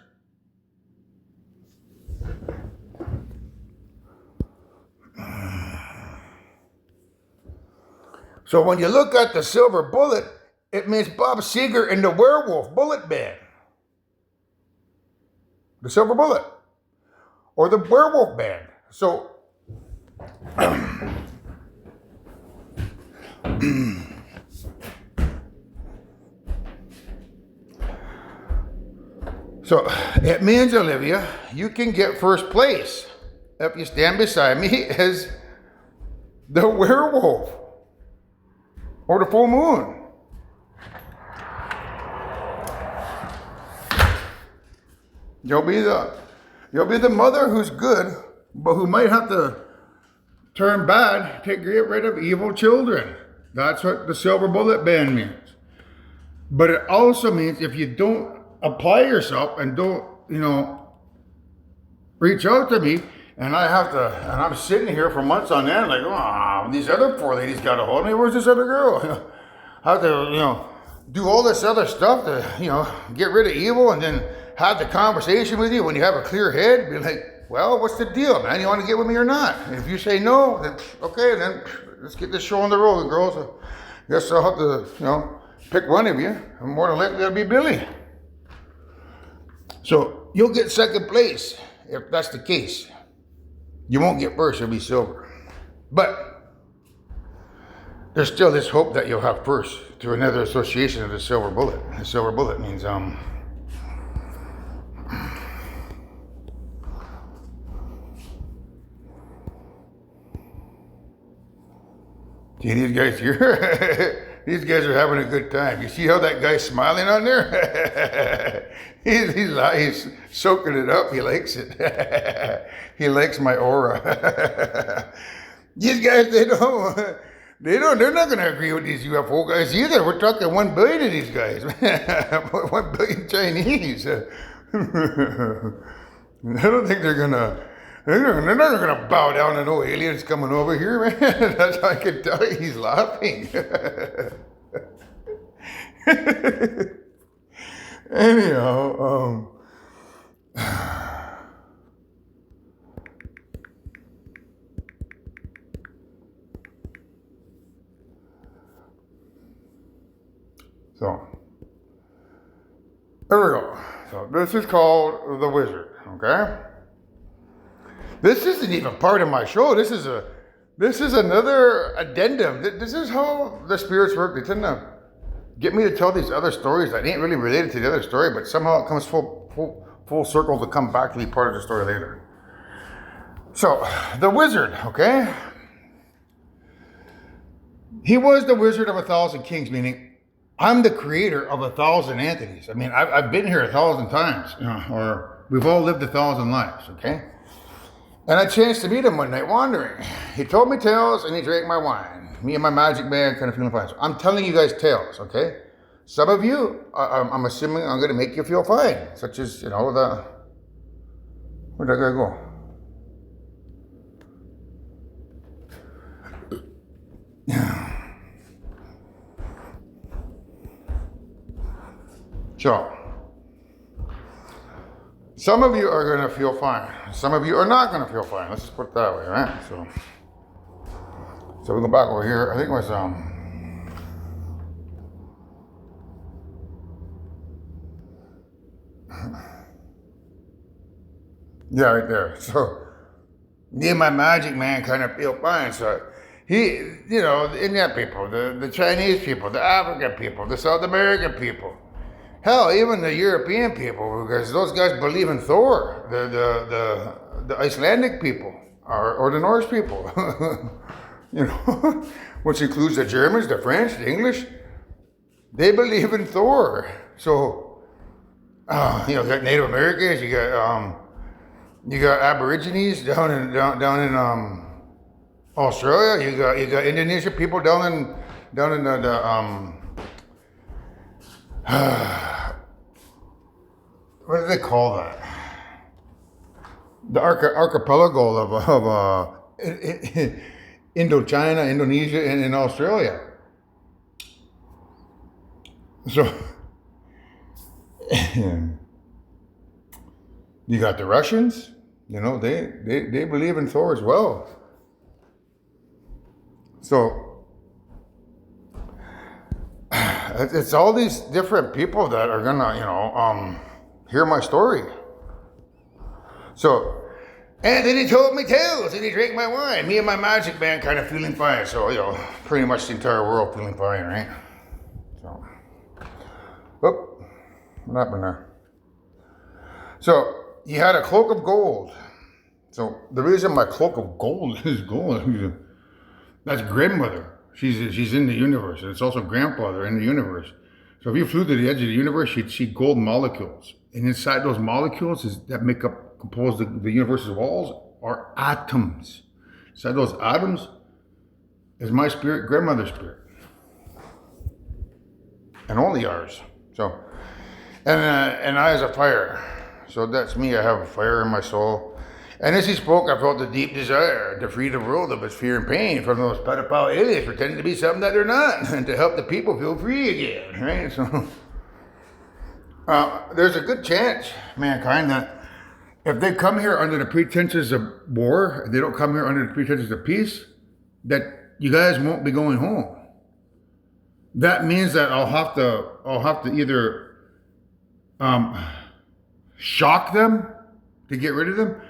So when you look at the silver bullet, it means Bob Seger and the werewolf bullet band. The silver bullet. Or the werewolf band. So so it means, Olivia, you can get first place if you stand beside me as the werewolf or the full moon. You'll be the mother who's good, but who might have to turn bad to get rid of evil children. That's what the silver bullet band means. But it also means if you don't apply yourself and don't, reach out to me, and I'm sitting here for months on end, like, oh, these other 4 ladies got a hold of me. Where's this other girl? I have to, do all this other stuff to, get rid of evil, and then have the conversation with you when you have a clear head. Be like, well, what's the deal, man? You want to get with me or not? And if you say no, then okay, then let's get this show on the road, girls. I guess I'll have to, pick one of you. And more than likely, it'll be Billy. So you'll get second place if that's the case. You won't get first, it'll be silver. But there's still this hope that you'll have first through another association of the silver bullet. The silver bullet means, see, these guys here, these guys are having a good time. You see how that guy's smiling on there? he's soaking it up. He likes it. He likes my aura. These guys, they're not going to agree with these UFO guys either. We're talking 1 billion of these guys, 1 billion Chinese. I don't think they're gonna. They're not gonna bow down to no aliens coming over here, man. That's how I can tell you he's laughing. Anyhow, so there we go. So this is called The Wizard, okay? This isn't even part of my show. This is another addendum. This is how the spirits work. They tend to get me to tell these other stories that ain't really related to the other story, but somehow it comes full circle to come back to be part of the story later. So, the wizard, okay? He was the wizard of 1,000 kings, meaning I'm the creator of 1,000 entities. I mean, I've been here 1,000 times, or we've all lived 1,000 lives, okay? And I chanced to meet him one night wandering. He told me tales and he drank my wine. Me and my magic man kind of feeling fine. So I'm telling you guys tales, okay? Some of you, I'm assuming I'm going to make you feel fine, such as, where'd that guy go? So, some of you are going to feel fine. Some of you are not going to feel fine. Let's just put it that way, right? So we go back over here. I think it was, yeah, right there. So, me and my magic man kind of feel fine. So, he, the Indian people, the Chinese people, the African people, the South American people, hell, even the European people, because those guys believe in Thor, the Icelandic people, or the Norse people, which includes the Germans, the French, the English. They believe in Thor. So, you got Native Americans, you got Aborigines down in Australia. You got Indonesian people down in the what do they call that? The archipelago of Indochina, Indonesia, and in Australia. So you got the Russians. They believe in Thor as well. So it's all these different people that are gonna, hear my story. So, and then he told me tales, and he drank my wine. Me and my magic man kind of feeling fine. So, pretty much the entire world feeling fine, right? So, whoop, what happened there? So, he had a cloak of gold. So, the reason my cloak of gold is gold, that's grandmother. She's in the universe, and it's also grandfather in the universe. So if you flew to the edge of the universe, you'd see gold molecules. And inside those molecules that compose the universe's walls are atoms. Inside those atoms is my spirit, grandmother's spirit. And only ours. So, and I as a fire. So that's me, I have a fire in my soul. And as he spoke, I felt a deep desire to free the world of its fear and pain from those pedophile aliens pretending to be something that they're not, and to help the people feel free again, right? So, there's a good chance, mankind, that if they come here under the pretenses of war, if they don't come here under the pretenses of peace, that you guys won't be going home. That means that I'll have to either shock them to get rid of them,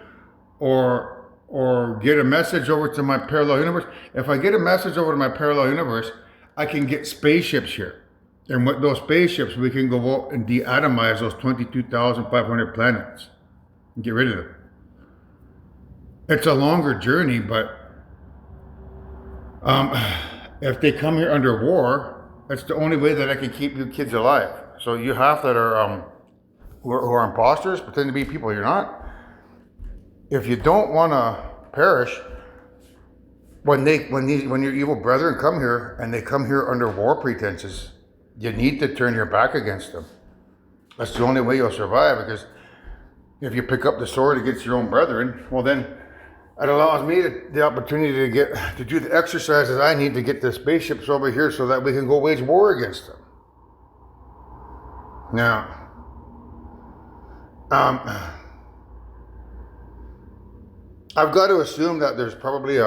or get a message over to my parallel universe. If I get a message over to my parallel universe, I can get spaceships here. And with those spaceships, we can go out and deatomize those 22,500 planets and get rid of them. It's a longer journey, but if they come here under war, that's the only way that I can keep you kids alive. So you half that are who are imposters, pretend to be people you're not. If you don't want to perish, when your evil brethren come here and they come here under war pretenses, you need to turn your back against them. That's the only way you'll survive, because if you pick up the sword against your own brethren, well then it allows me the opportunity to do the exercises I need to get the spaceships over here so that we can go wage war against them. Now, I've got to assume that there's probably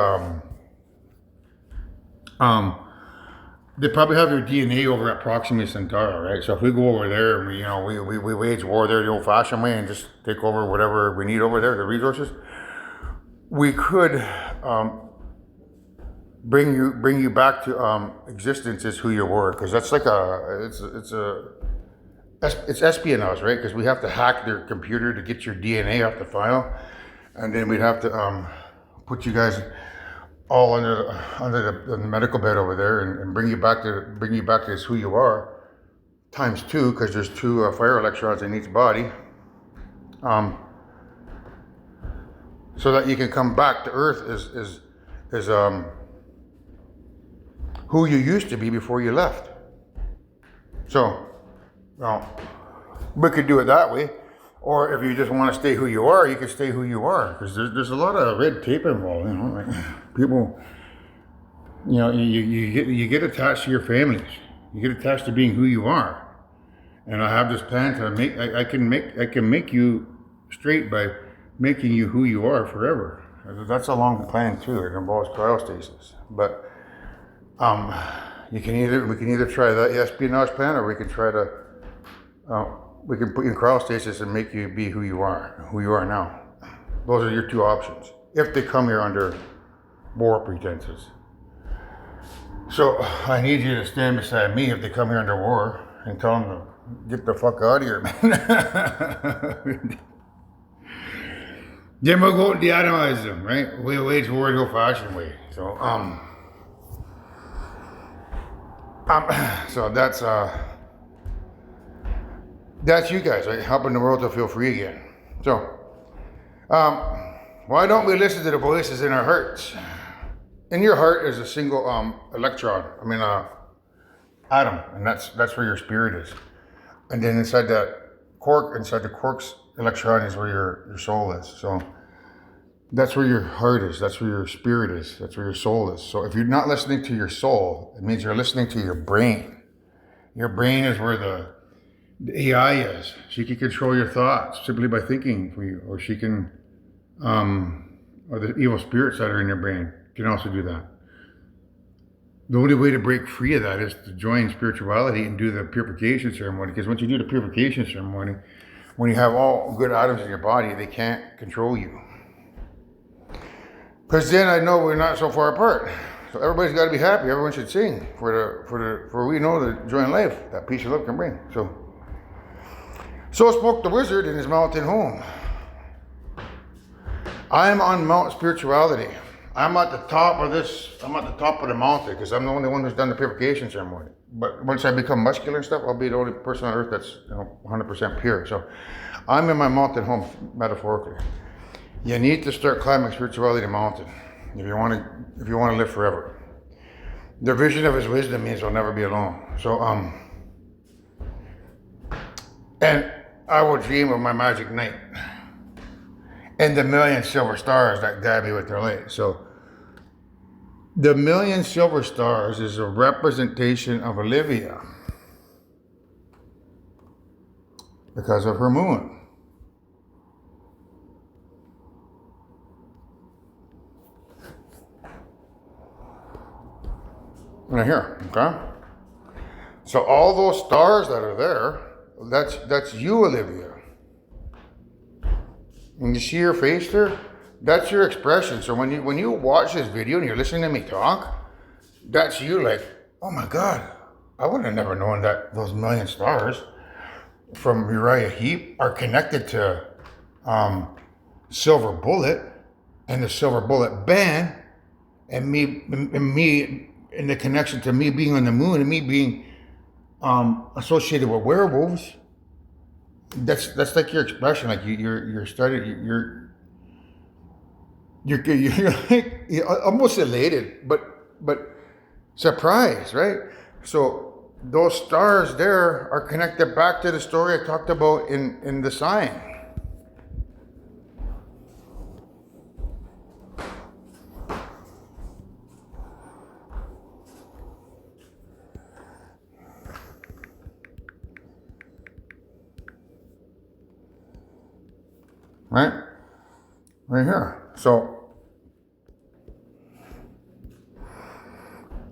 they probably have your DNA over at Proxima Centauri, right? So if we go over there and we wage war there the old-fashioned way and just take over whatever we need over there, the resources, we could bring you back to existence as who you were, because that's like it's espionage, right? Because we have to hack their computer to get your DNA off the file, and then we'd have to put you guys all under the medical bed over there and bring you back to as who you are, times 2, because there's 2 fire electrons in each body, so that you can come back to Earth as who you used to be before you left. So, well, we could do it that way. Or if you just want to stay who you are, you can stay who you are, because there's a lot of red tape involved. Like people, you get attached to your families. You get attached to being who you are. And I have this plan to make. I can make you straight by making you who you are forever. That's a long plan too. It involves cryostasis. But we can either try that espionage plan, or we can try to. We can put you in cryostasis and make you be who you are now. Those are your 2 options, if they come here under war pretenses. So I need you to stand beside me if they come here under war, and tell them to get the fuck out of here, man. Then we'll go deatomize them, right? We'll wage war the old-fashioned way. So so that's you guys, right? Helping the world to feel free again. So, why don't we listen to the voices in our hearts? In your heart is a single atom, and that's where your spirit is. And then inside the quark's electron is where your soul is. So that's where your heart is, that's where your spirit is, that's where your soul is. So if you're not listening to your soul, it means you're listening to your brain. Your brain is where the AI is. She can control your thoughts simply by thinking for you, or she can, or the evil spirits that are in your brain can also do that. The only way to break free of that is to join spirituality and do the purification ceremony, because once you do the purification ceremony, when you have all good atoms in your body, they can't control you. Because then I know we're not so far apart. So everybody's got to be happy. Everyone should sing for we know the joy in life that peace and love can bring. So spoke the wizard in his mountain home. I am on Mount Spirituality. I'm at the top of the mountain, because I'm the only one who's done the purification ceremony. But once I become muscular and stuff, I'll be the only person on earth that's 100% pure. So I'm in my mountain home, metaphorically. You need to start climbing Spirituality mountain if you want to live forever. The vision of his wisdom means I'll never be alone. So and I will dream of my magic night and the 1,000,000 silver stars that guide me with their light. So the 1,000,000 silver stars is a representation of Olivia because of her moon. Right here, okay? So all those stars that are there, that's you, Olivia. And you see your face there? That's your expression. So when you watch this video and you're listening to me talk, that's you, like, oh my God, I would have never known that those 1,000,000 stars from Uriah Heep are connected to Silver Bullet and the Silver Bullet band, and me in the connection to me being on the moon and me being associated with werewolves. That's like your expression. Like you're you're like you're almost elated, but surprised, right? So those stars there are connected back to the story I talked about in the sign, right? Right here. So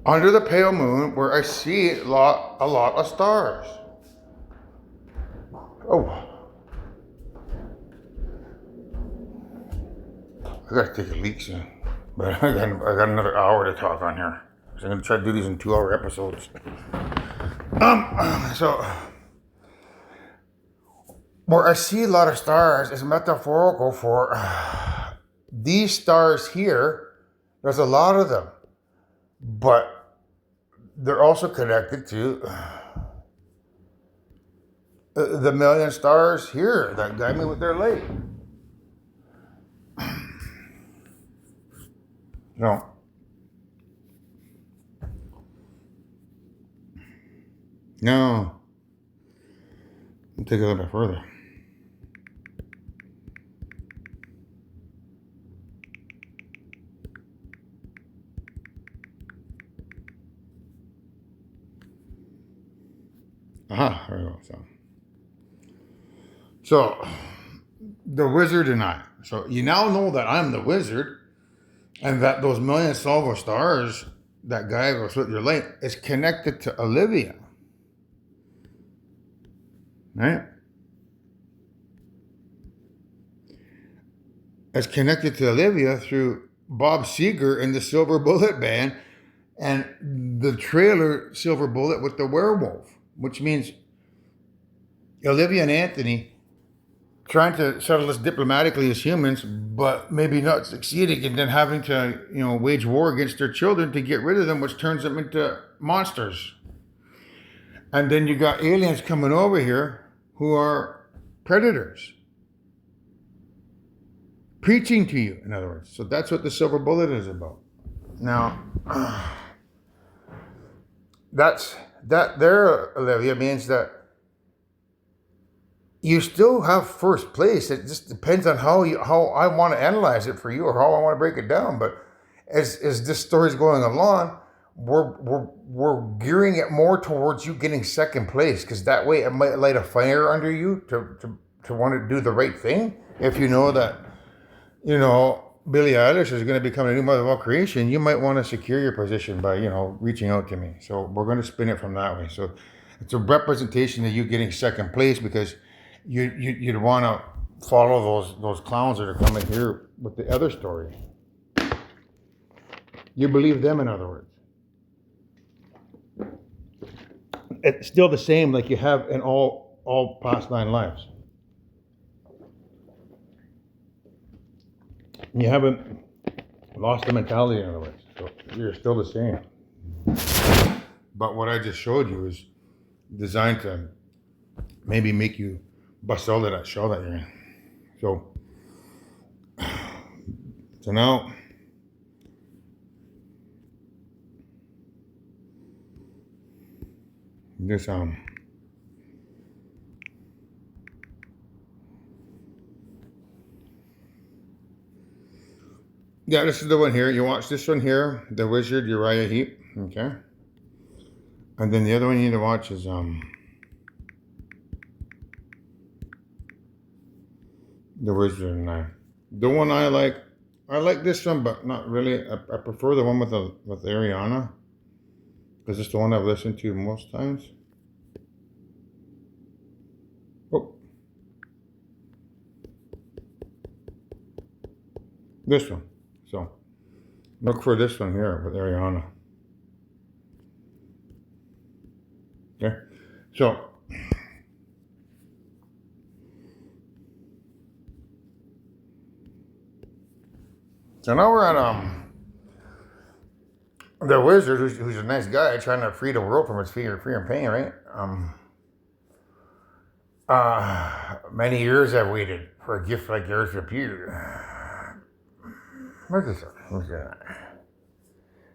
under the pale moon, where I see a lot of stars. Oh, I gotta take a leak soon, but I got another hour to talk on here. So I'm gonna try to do these in 2 hour episodes. So where I see a lot of stars is metaphorical for these stars here. There's a lot of them, but they're also connected to the million stars here that guide me with their light. No. No. I'll take it a little bit further. Aha, very well. So, the wizard and I. So, you now know that I'm the wizard, and that those million silver stars that guide us with your light is connected to Olivia. Right? It's connected to Olivia through Bob Seger and the Silver Bullet Band and the trailer Silver Bullet with the werewolf, which means Olivia and Anthony trying to settle this diplomatically as humans, but maybe not succeeding, and then having to, wage war against their children to get rid of them, which turns them into monsters. And then you got aliens coming over here who are predators, preaching to you, in other words. So that's what the Silver Bullet is about. Now, that there, Olivia, means that you still have first place. It just depends on how I want to analyze it for you, or how I want to break it down. But as this story's going along, we're gearing it more towards you getting second place, because that way it might light a fire under you to want to do the right thing. If you know that, Billie Eilish is going to become a new mother of all creation, you might want to secure your position by, reaching out to me. So we're going to spin it from that way. So it's a representation of you getting second place, because you'd want to follow those clowns that are coming here with the other story. You believe them, in other words. It's still the same like you have in all past 9 lives. You haven't lost the mentality, in other words. So you're still the same. But what I just showed you is designed to maybe make you bust out of that shell that you're in. So now, this yeah, this is the one here. You watch this one here, the Wizard Uriah Heep, okay? And then the other one you need to watch is the Wizard and I. The one I like this one, but not really. I prefer the one with Ariana, because it's the one I've listened to most times. Oh, this one. So look for this one here with Ariana. Okay, so now we're at the wizard, who's a nice guy trying to free the world from its fear and pain, right? Many years I've waited for a gift like yours to appear. Where's this? Where's that?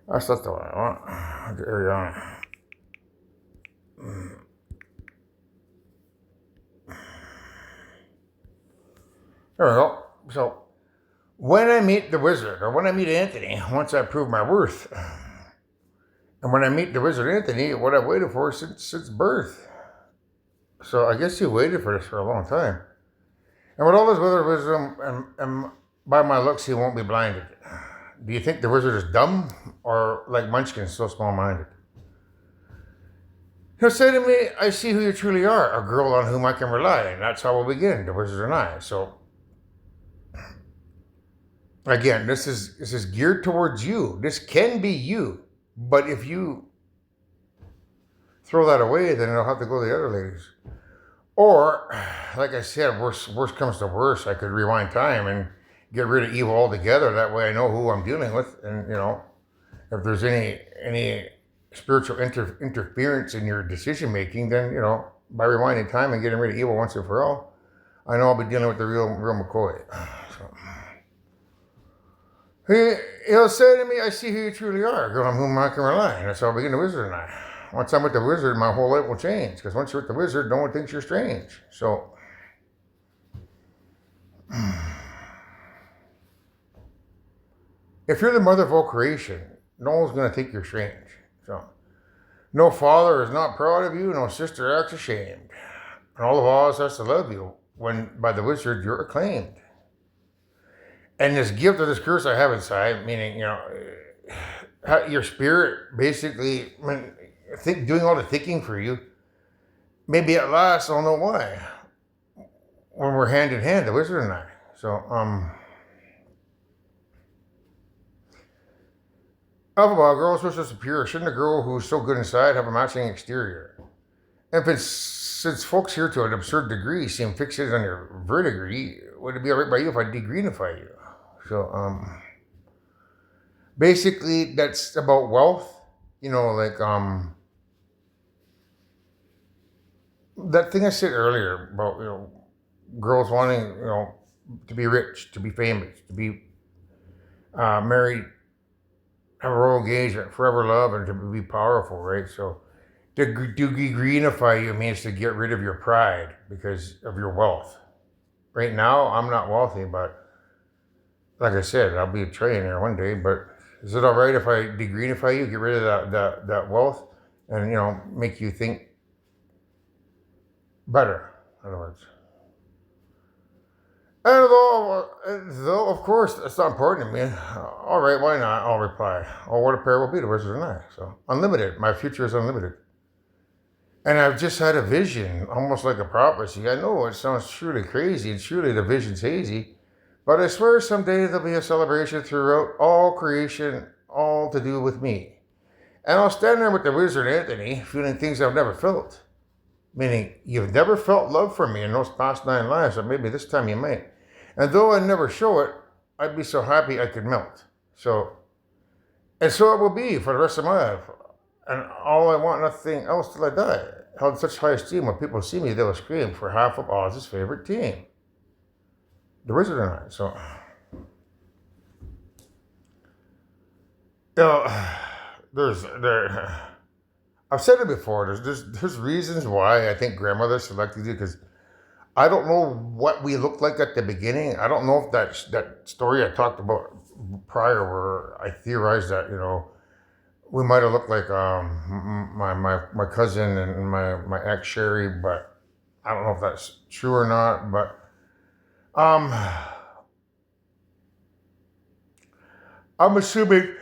That's not the one I want. Ariana. There we go. So, when I meet the wizard, or when I meet Anthony, once I prove my worth, and when I meet the wizard Anthony, what I've waited for since birth. So I guess he waited for this for a long time. And with all his wizard wisdom, and by my looks, he won't be blinded. Do you think the wizard is dumb, or like Munchkin, so small-minded? He'll say to me, I see who you truly are, a girl on whom I can rely, and that's how we'll begin, the wizard and I. So, again, this is geared towards you. This can be you, but if you throw that away, then it'll have to go to the other ladies. Or, like I said, worst comes to worst, I could rewind time and get rid of evil altogether. That way I know who I'm dealing with, and, if there's any spiritual interference in your decision making, then, by rewinding time and getting rid of evil once and for all, I know I'll be dealing with the real McCoy. So, he'll say to me, I see who you truly are, a girl on whom I can rely, and that's how I begin the wizard and I. Once I'm with the wizard, my whole life will change, because once you're with the wizard, no one thinks you're strange. So, if you're the mother of all creation, no one's going to think you're strange. So, no father is not proud of you, no sister acts ashamed. And all of Oz has to love you when, by the wizard, you're acclaimed. And this gift or this curse I have inside, meaning, your spirit basically, doing all the thinking for you, maybe at last I'll know why. When we're hand in hand, the wizard and I. So, Alpha Ball, a girl is supposed to superior. Shouldn't a girl who's so good inside have a matching exterior? And since folks here to an absurd degree seem fixated on your verdigris, would it be alright by you if I degreenify you? So, basically, that's about wealth. That thing I said earlier about, girls wanting, to be rich, to be famous, to be married, have a royal engagement, forever love, and to be powerful, right? So, to greenify you means to get rid of your pride because of your wealth. Right now, I'm not wealthy, but like I said, I'll be a trillionaire one day. But is it all right if I degreenify you, get rid of that wealth, and make you think better? In other words. And though, of course, that's not important to me. All right, why not? I'll reply. Oh, what a pair will be, the wizard and I. So, unlimited. My future is unlimited. And I've just had a vision, almost like a prophecy. I know it sounds truly crazy, and truly the vision's hazy. But I swear someday there'll be a celebration throughout all creation, all to do with me. And I'll stand there with the wizard Anthony, feeling things I've never felt. Meaning, you've never felt love for me in those past 9 lives, or maybe this time you might. And though I never show it, I'd be so happy I could melt. So it will be for the rest of my life. And all I want, nothing else till I die. Held such high esteem, when people see me, they will scream for half of Oz's favorite team, the wizard and I. So, I've said it before. There's reasons why I think grandmothers selected you, because I don't know what we looked like at the beginning. I don't know if that story I talked about prior, where I theorized that we might have looked like my cousin and my ex Sherry, but I don't know if that's true or not. But I'm assuming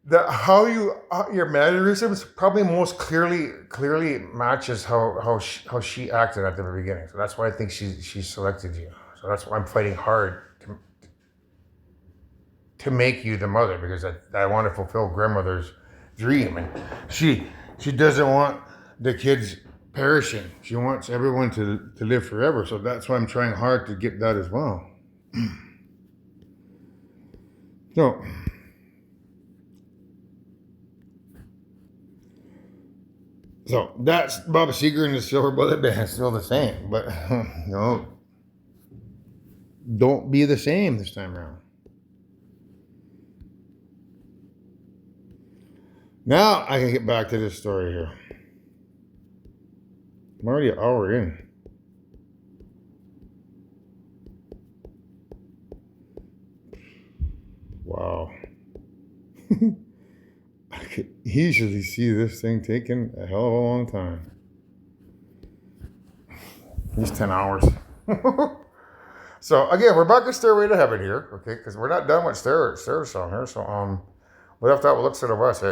that how your mannerisms probably most clearly matches how she acted at the very beginning. So that's why I think she selected you. So that's why I'm fighting hard to make you the mother, because I want to fulfill grandmother's dream, and she doesn't want the kids perishing. She wants everyone to live forever. So that's why I'm trying hard to get that as well. So that's Bob Seger and the Silver Bullet Band, still the same, but don't be the same this time around. Now I can get back to this story here. I'm already an hour in. Wow. I could easily see this thing taking a hell of a long time. At least 10 hours. So again, we're back to Stairway to Heaven here, okay? Because we're not done with Stair song here. So what if that looks at the west?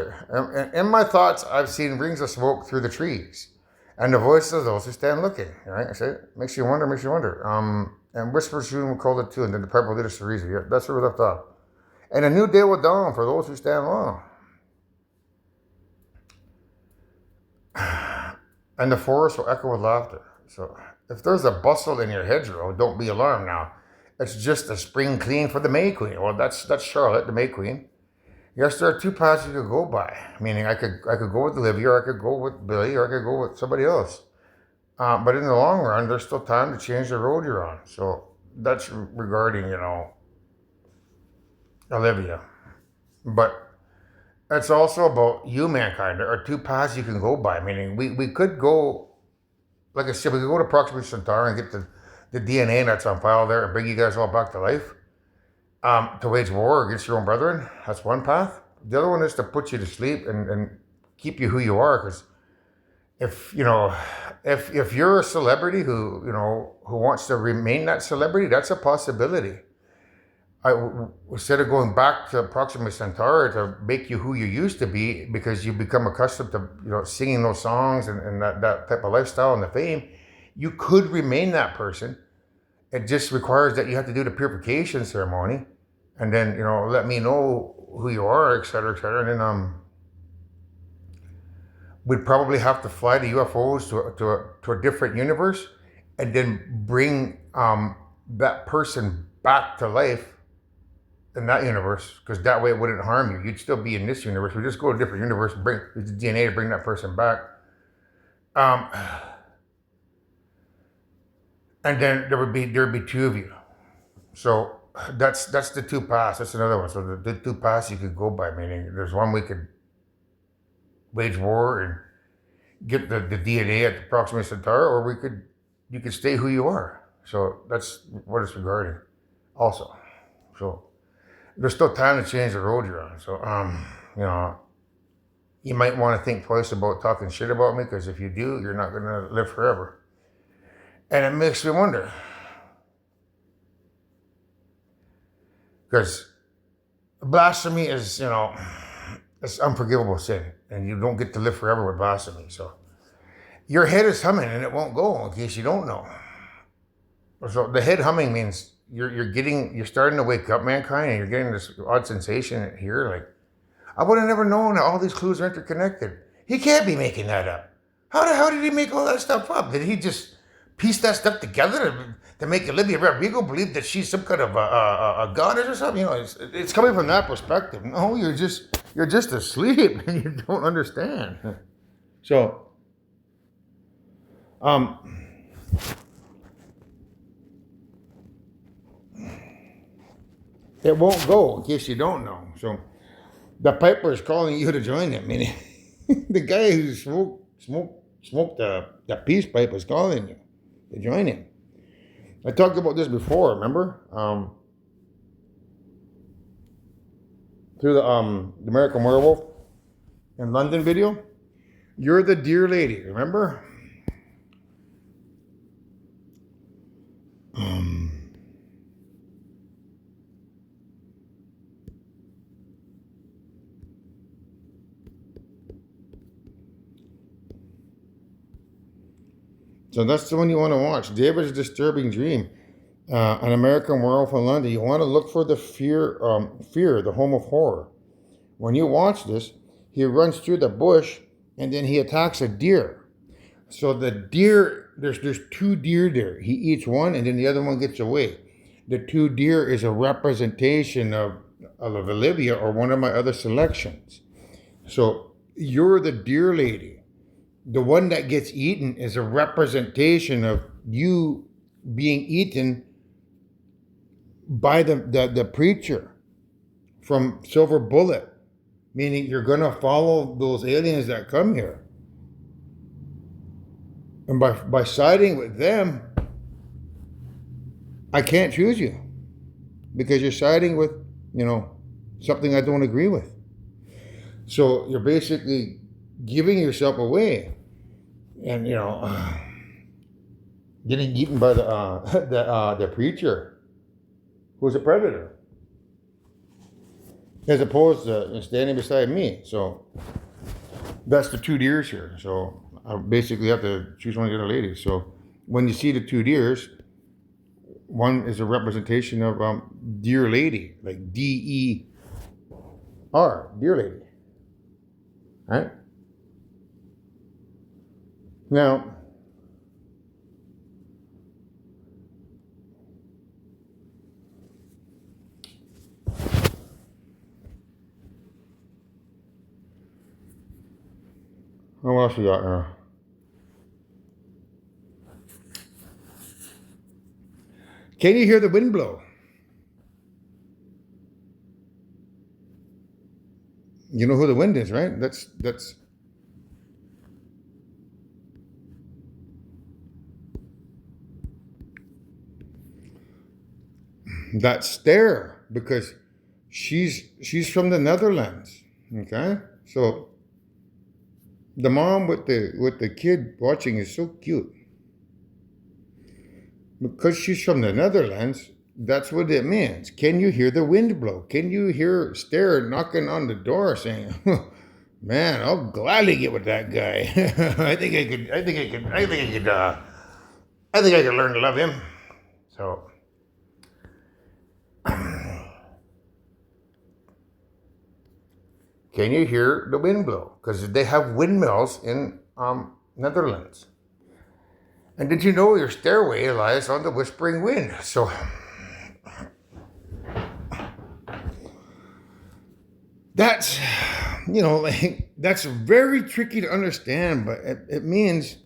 In my thoughts, I've seen rings of smoke through the trees, and the voices of those who stand looking. Right? I say, makes you wonder, makes you wonder. And whispers soon will call it too, and then the purple did a reason. Yeah, that's where we left off. And a new day will dawn for those who stand long. And the forest will echo with laughter. So if there's a bustle in your hedgerow, don't be alarmed now. It's just a spring clean for the May Queen. Well, that's Charlotte, the May Queen. Yes, there are two paths you could go by. Meaning, I could go with Olivia, or I could go with Billy, or I could go with somebody else. But in the long run, there's still time to change the road you're on. So that's regarding, Olivia. But it's also about you, mankind. There are two paths you can go by. Meaning, we could go, like I said, we could go to Proxima Centauri and get the DNA that's on file there and bring you guys all back to life. To wage war against your own brethren. That's one path. The other one is to put you to sleep and keep you who you are. Because if if you're a celebrity who wants to remain that celebrity, that's a possibility. Instead of going back to Proxima Centauri to make you who you used to be, because you become accustomed to singing those songs and that type of lifestyle and the fame, you could remain that person. It just requires that you have to do the purification ceremony, and then let me know who you are, et cetera, and then we'd probably have to fly the UFOs to a different universe, and then bring that person back to life in that universe, because that way it wouldn't harm you. You'd still be in this universe. We just go to a different universe, bring the DNA to bring that person back. And then there'd be two of you. So that's the two paths. That's another one. So the two paths you could go by. Meaning, there's one we could wage war and get the DNA at the Proxima Centauri, or you could stay who you are. So that's what it's regarding, also. So there's still time to change the road you're on. So you might want to think twice about talking shit about me, because if you do, you're not gonna live forever. And it makes me wonder, because blasphemy is, it's unforgivable sin, and you don't get to live forever with blasphemy. So your head is humming, and it won't go, in case you don't know. So the head humming means you're starting to wake up, mankind, and you're getting this odd sensation here, like, I would have never known that all these clues are interconnected. He can't be making that up. How did he make all that stuff up? Did he just piece that stuff together to make Olivia Rodrigo believe that she's some kind of a goddess or something? It's coming from that perspective. No, you're just asleep and you don't understand. So, it won't go, in case you don't know. So, the Piper is calling you to join him. Meaning, the guy who smoked the peace pipe is calling you to join him. I talked about this before, remember? Through the American Werewolf in London video. You're the dear lady, remember? So that's the one you want to watch. David's Disturbing Dream. An American Werewolf in London. You want to look for the fear, the home of horror. When you watch this, he runs through the bush and then he attacks a deer. So the deer, there's two deer there. He eats one and then the other one gets away. The two deer is a representation of Olivia or one of my other selections. So you're the deer lady. The one that gets eaten is a representation of you being eaten by the preacher from Silver Bullet. meaning you're going to follow those aliens that come here. And by siding with them, I can't choose you because you're siding with, you know, something I don't agree with. So you're basically giving yourself away, and getting eaten by the the preacher, who's a predator, as opposed to standing beside me. So that's the two deers here. So I basically have to choose one of the other ladies. So when you see the two deers, one is a representation of deer lady, like DER, deer lady. Right? Now, what else we got now? Can you hear the wind blow? You know who the wind is, right? That's Stare, because she's from the Netherlands. Okay, so the mom with the kid watching is so cute because she's from the Netherlands. That's what it means. Can you hear the wind blow? Can you hear Stare knocking on the door saying, "Man, I'll gladly get with that guy. I think I could. I think I could. I think I could. I think I could learn to love him." So, can you hear the wind blow? Because they have windmills in Netherlands. And did you know your stairway lies on the whispering wind? So, that's, like, that's very tricky to understand, but it means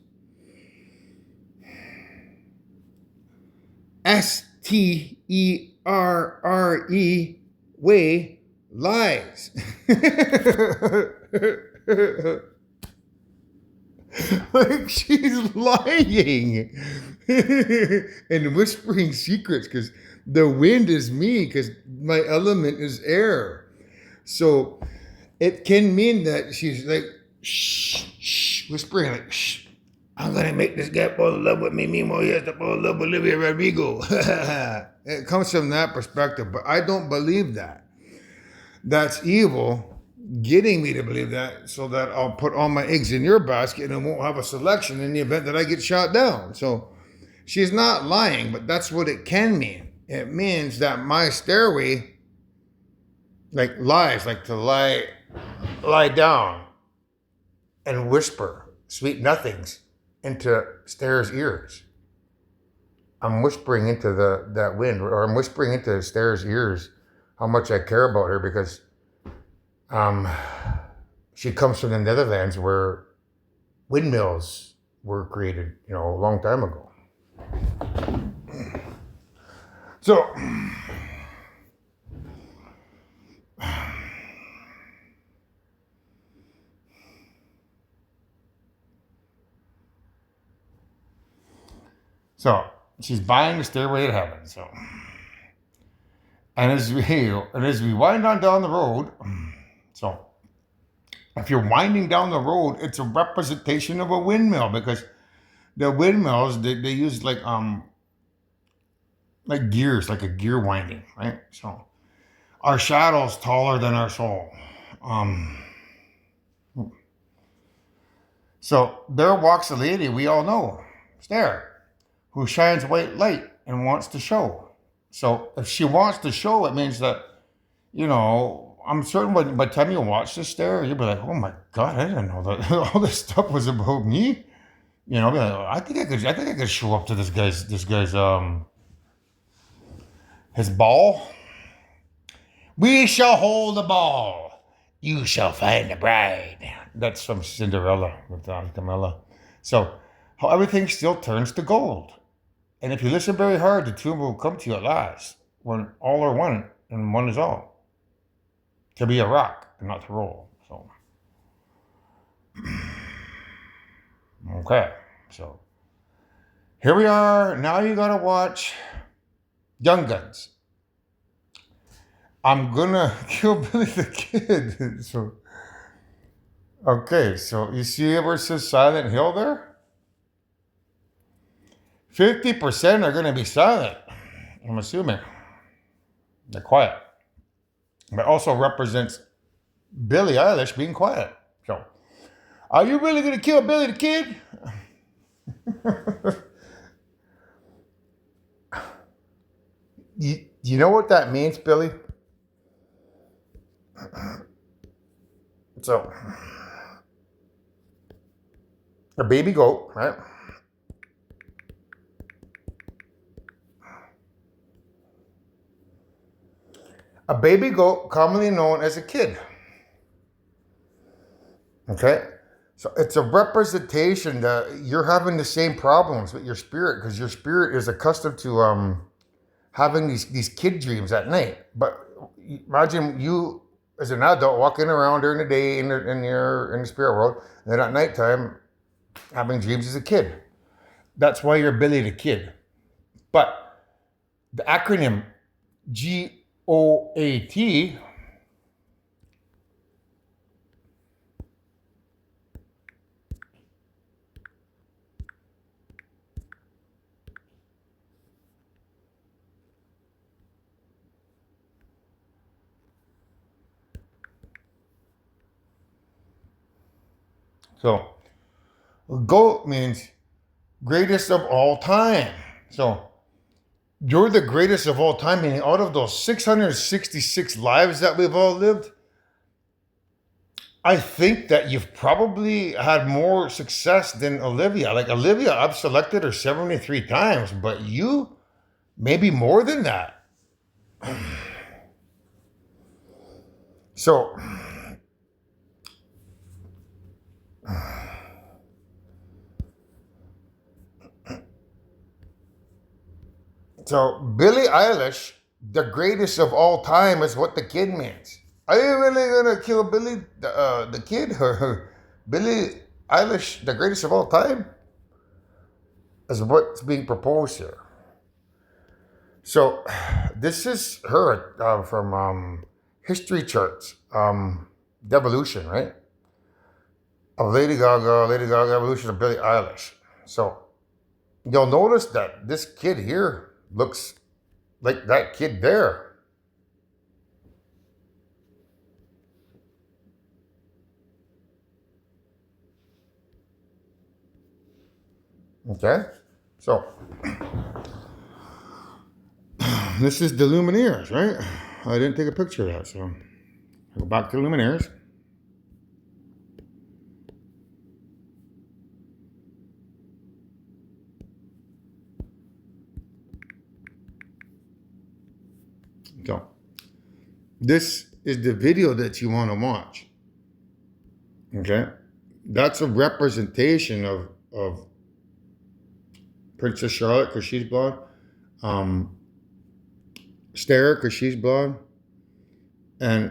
STERRE way lies. Like she's lying and whispering secrets because the wind is me, because my element is air. So it can mean that she's like shh, shh, whispering like shh. I'm gonna make this guy fall in love with me. Meanwhile, he has to fall in love with Olivia Rodrigo. It comes from that perspective, but I don't believe that. That's evil getting me to believe that so that I'll put all my eggs in your basket and won't have a selection in the event that I get shot down. So she's not lying, but that's what it can mean. It means that my stairway, like lies, like to lie down and whisper sweet nothings into Stare's ears. I'm whispering into that wind, or I'm whispering into Stare's ears how much I care about her, because she comes from the Netherlands where windmills were created, a long time ago. So, she's buying the Stairway to Heaven. So, and as we wind on down the road, so if you're winding down the road, it's a representation of a windmill, because the windmills they use like gears, like a gear winding, right? So our shadow's taller than our soul. So there walks a lady we all know, Stare, who shines white light and wants to show. So if she wants to show, it means that, I'm certain by the time you watch this Stare, you'll be like, oh my God, I didn't know that all this stuff was about me. Be like, I think I could show up to this guy's his ball. We shall hold the ball. You shall find the bride. That's from Cinderella with Camilla. So how everything still turns to gold. And if you listen very hard, the two will come to you at last, when all are one and one is all. To be a rock. and not to roll. So, okay. So, here we are. Now you gotta watch Young Guns. I'm gonna kill Billy the Kid. So, okay. So, you see where it says Silent Hill there? 50% are gonna be silent. I'm assuming. They're quiet. But also represents Billie Eilish being quiet. So, are you really gonna kill Billy the Kid? You know what that means, Billy? So, a baby goat, right? A baby goat, commonly known as a kid. Okay? So it's a representation that you're having the same problems with your spirit because your spirit is accustomed to having these kid dreams at night. But imagine you as an adult walking around during the day in the spirit world, and then at nighttime having dreams as a kid. That's why you're Billy the Kid. But the acronym GOAT, so GOAT means greatest of all time. So you're the greatest of all time, meaning out of those 666 lives that we've all lived, I think that you've probably had more success than Olivia. Like Olivia, I've selected her 73 times, but you maybe more than that. So, so Billie Eilish, the greatest of all time, is what the kid means. Are you really gonna kill Billy, the kid, or Billie Eilish, the greatest of all time? Is what's being proposed here. So, this is her from History Charts, Devolution, right? Of Lady Gaga, Evolution of Billie Eilish. So, you'll notice that this kid here looks like that kid there. Okay? So, this is the Lumineers, right? I didn't take a picture of that, so I'll go back to Lumineers. So, this is the video that you want to watch. Okay? That's a representation of Princess Charlotte because she's blonde, um, Stare because she's blonde, and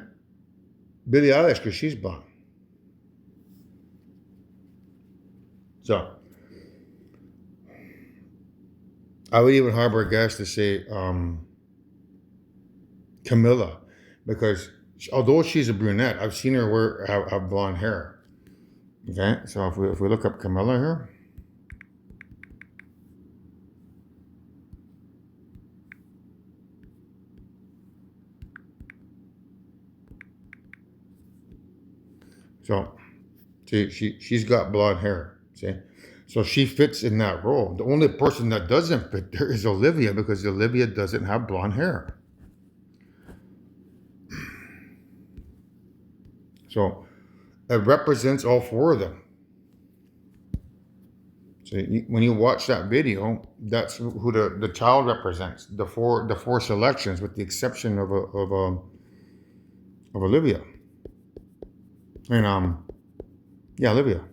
Billie Eilish because she's blonde. So I would even harbor a guess to say Camilla because although she's a brunette, I've seen her have blonde hair. Okay, so if we look up Camilla here. So, see, she's got blonde hair. See, so she fits in that role. The only person that doesn't fit there is Olivia because Olivia doesn't have blonde hair. So, it represents all four of them. So when you watch that video, that's who the child represents. The four selections, with the exception of Olivia. And yeah, Olivia.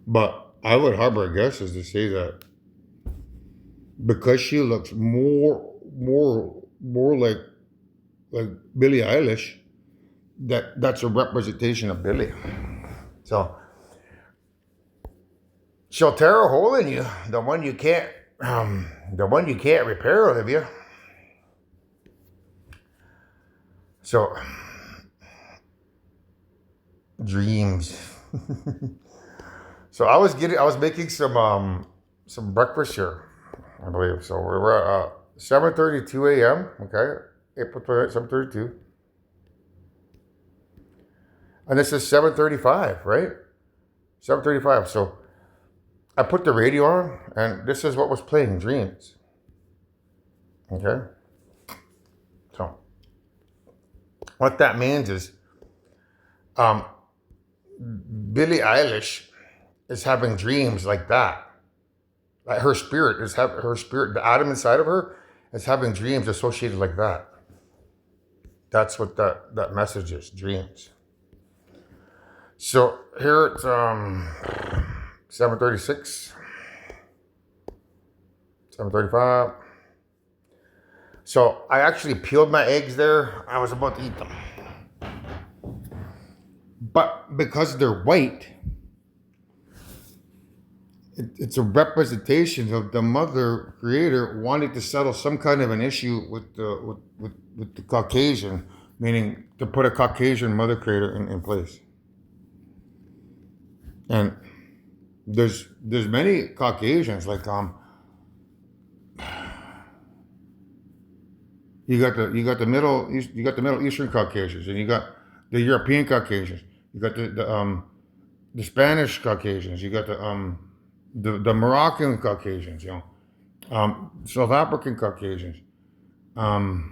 But I would harbor a guess is to say that because she looks more like Billie Eilish, that's a representation of Billie. So she'll tear a hole in you, the one you can't repair, Olivia. So dreams. So I was making some breakfast here, I believe. So we're at 7:32 a.m. Okay, April 28th, 7:32, and this is 7:35, right? 7:35. So I put the radio on, and this is what was playing, Dreams. Okay, so what that means is, um, Billie Eilish is having dreams like that. Like her spirit, the atom inside of her, is having dreams associated like that. That's what that message is, dreams. So here it's 7:36, 7:35. So I actually peeled my eggs there. I was about to eat them. But because they're white, it's a representation of the mother creator wanting to settle some kind of an issue with the Caucasian, meaning to put a Caucasian mother creator in place. And there's many Caucasians like you got the Middle Eastern Caucasians, and you got the European Caucasians, you got the Spanish Caucasians, you got the Moroccan Caucasians, South African Caucasians. Um,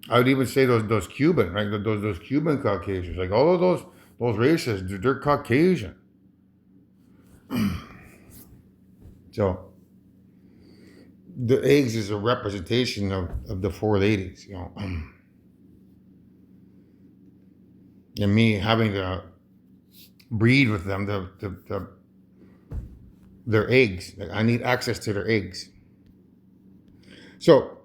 I would even say those Cuban, right? Those Cuban Caucasians, like all of those races, they're Caucasian. So the eggs is a representation of the four ladies, and me having to breed with them, their eggs. I need access to their eggs. So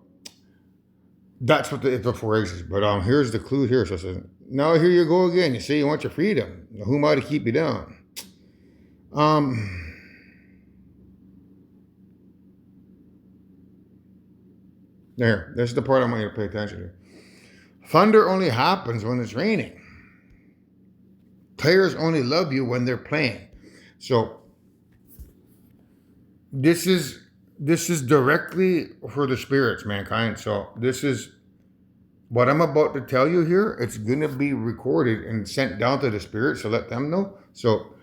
that's what the four eggs is. But here's the clue here. So it says, now here you go again. You say you want your freedom. Who am I to keep you down? There. This is the part I want you to pay attention to. Thunder only happens when it's raining. Players only love you when they're playing. So this is directly for the spirits, mankind. So this is what I'm about to tell you here. It's gonna be recorded and sent down to the spirits to let them know. So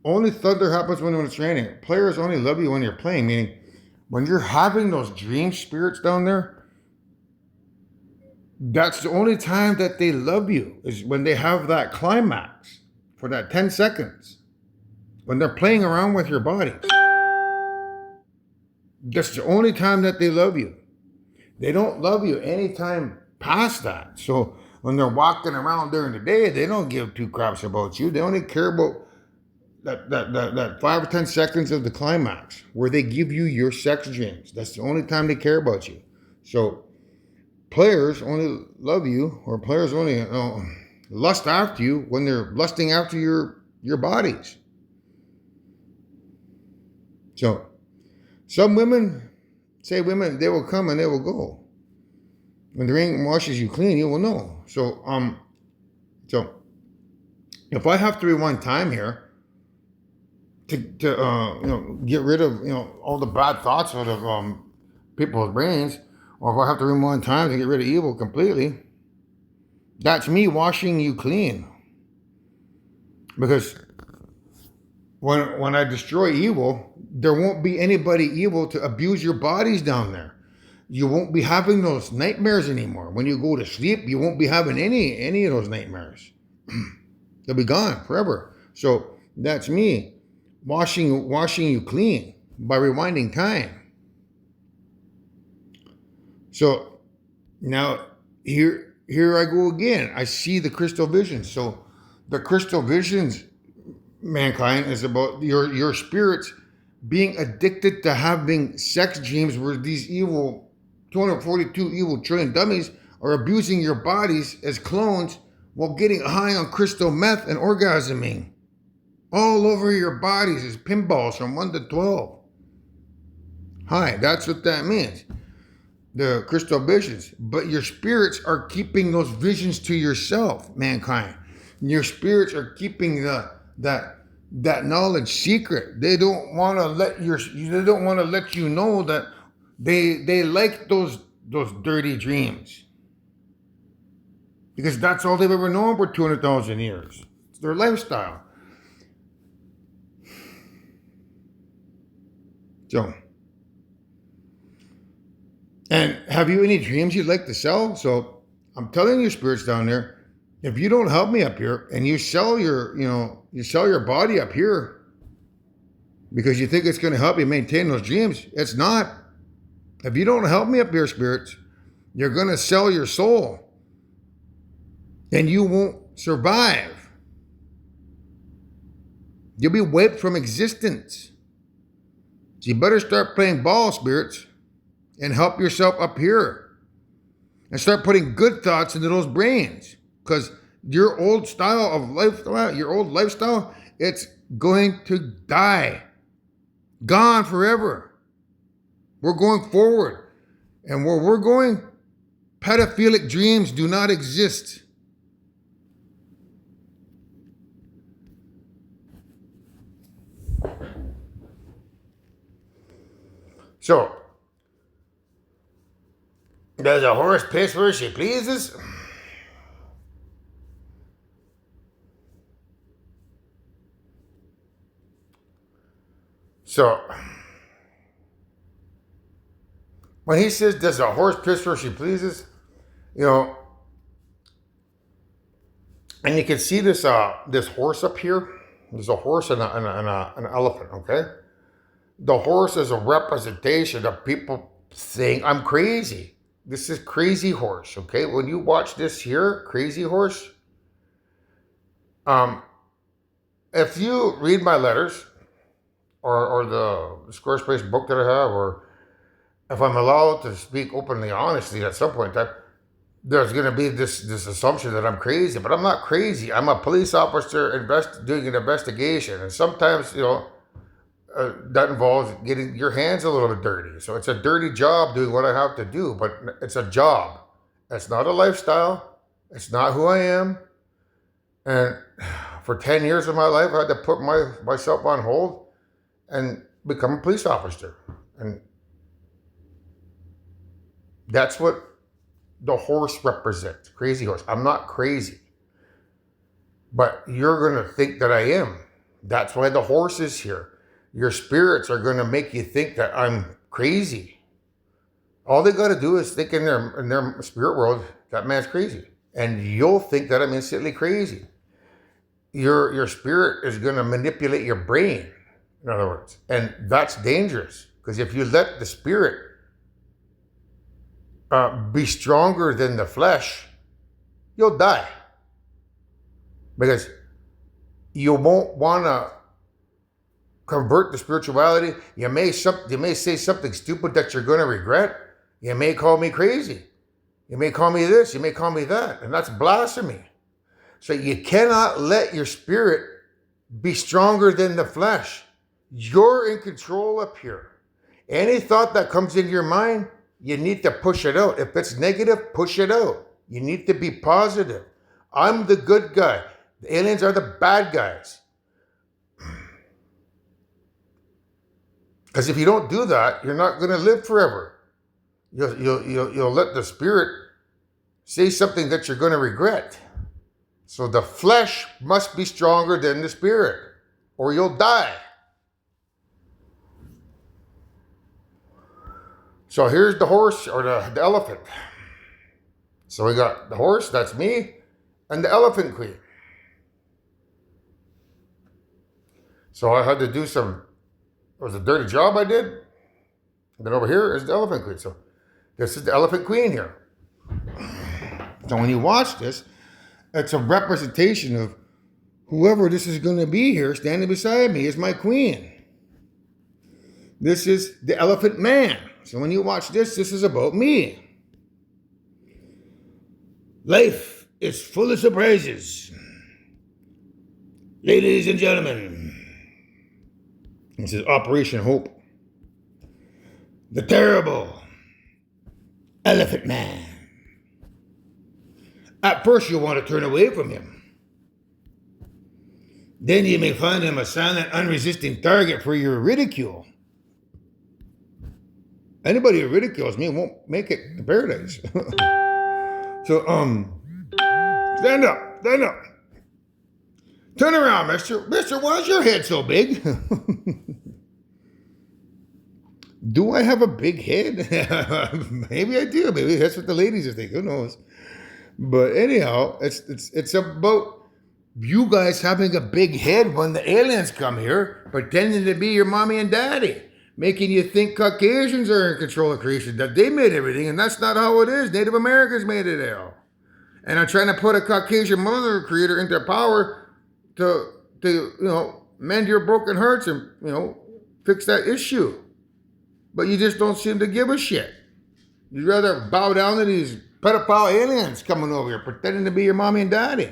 only thunder happens when it's raining. Players only love you when you're playing, meaning when you're having those dream spirits down there, that's the only time that they love you, is when they have that climax for that 10 seconds. When they're playing around with your body. That's the only time that they love you. They don't love you anytime past that. So when they're walking around during the day, they don't give two craps about you. They only care about that 5 or 10 seconds of the climax where they give you your sex dreams. That's the only time they care about you. So players only love you, or players only lust after you when they're lusting after your bodies. So some women say they will come and they will go. When the rain washes you clean, you will know. So so if I have to rewind time here to get rid of all the bad thoughts out of people's brains, or if I have to rewind time to get rid of evil completely, that's me washing you clean. Because when I destroy evil, there won't be anybody evil to abuse your bodies down there. You won't be having those nightmares anymore. When you go to sleep, you won't be having any of those nightmares. They'll be gone forever. So that's me washing you clean by rewinding time. So now here I go again. I see the crystal vision. So The crystal visions, mankind, is about your spirits being addicted to having sex dreams where these evil 242 evil trillion dummies are abusing your bodies as clones while getting high on crystal meth and orgasming all over your bodies as pinballs from 1 to 12. Hi, that's what that means. The crystal visions. But your spirits are keeping those visions to yourself, mankind. Your spirits are keeping that knowledge secret. They don't want to let you know that they like those dirty dreams. Because that's all they've ever known for 200,000 years. It's their lifestyle. So, and have you any dreams you'd like to sell? So I'm telling your spirits down there, if you don't help me up here and you sell your body up here because you think it's going to help you maintain those dreams, it's not. If you don't help me up here, spirits, you're going to sell your soul and you won't survive. You'll be wiped from existence. So you better start playing ball, spirits, and help yourself up here. And start putting good thoughts into those brains. Because your old style of lifestyle, it's going to die. Gone forever. We're going forward. And where we're going, pedophilic dreams do not exist. So, does a horse piss where she pleases? So, when he says, does a horse piss where she pleases? And you can see this horse up here. There's a horse and an elephant, okay? The horse is a representation of people saying, I'm crazy. This is crazy horse, okay? When you watch this here, crazy horse, if you read my letters or the Squarespace book that I have, or if I'm allowed to speak openly, honestly, at some point in time, there's going to be this assumption that I'm crazy, but I'm not crazy. I'm a police officer doing an investigation, and sometimes, that involves getting your hands a little bit dirty. So it's a dirty job doing what I have to do, but it's a job. It's not a lifestyle. It's not who I am. And for 10 years of my life, I had to put myself on hold and become a police officer. And that's what the horse represents. Crazy horse. I'm not crazy. But you're going to think that I am. That's why the horse is here. Your spirits are going to make you think that I'm crazy. All they got to do is think in their spirit world, that man's crazy. And you'll think that I'm instantly crazy. Your spirit is going to manipulate your brain, in other words. And that's dangerous. Because if you let the spirit be stronger than the flesh, you'll die. Because you won't want to convert to spirituality. You may say something stupid that you're going to regret. You may call me crazy. You may call me this. You may call me that. And that's blasphemy. So you cannot let your spirit be stronger than the flesh. You're in control up here. Any thought that comes into your mind, you need to push it out. If it's negative, push it out. You need to be positive. I'm the good guy. The aliens are the bad guys. Because if you don't do that, you're not going to live forever. You'll let the spirit say something that you're going to regret. So the flesh must be stronger than the spirit, or you'll die. So here's the horse or the elephant. So we got the horse, that's me, and the elephant queen. So I had to do it was a dirty job I did. And then over here is the elephant queen. So this is the elephant queen here. So when you watch this, it's a representation of whoever this is going to be here standing beside me is my queen. This is the Elephant Man. So when you watch this is about me. Life is full of surprises. Ladies and gentlemen, this is Operation Hope. The terrible Elephant Man. At first you want to turn away from him. Then you may find him a silent, unresisting target for your ridicule. Anybody who ridicules me won't make it to paradise. So, stand up. Turn around, mister. Mister, why is your head so big? Do I have a big head? Maybe I do. Maybe that's what the ladies are thinking. Who knows? But anyhow, it's about you guys having a big head when the aliens come here, pretending to be your mommy and daddy, making you think Caucasians are in control of creation, that they made everything, and that's not how it is. Native Americans made it all. And I'm trying to put a Caucasian mother creator into power to mend your broken hearts and, fix that issue. But you just don't seem to give a shit. You'd rather bow down to these pedophile aliens coming over here, pretending to be your mommy and daddy.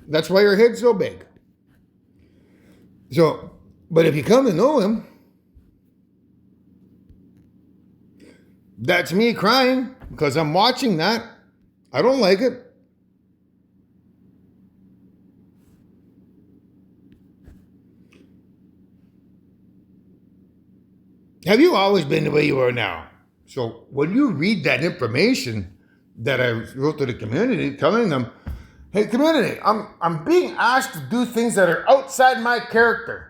That's why your head's so big. So, but if you come to know him, that's me crying because I'm watching that. I don't like it. Have you always been the way you are now? So when you read that information that I wrote to the community, telling them, hey, community, I'm being asked to do things that are outside my character.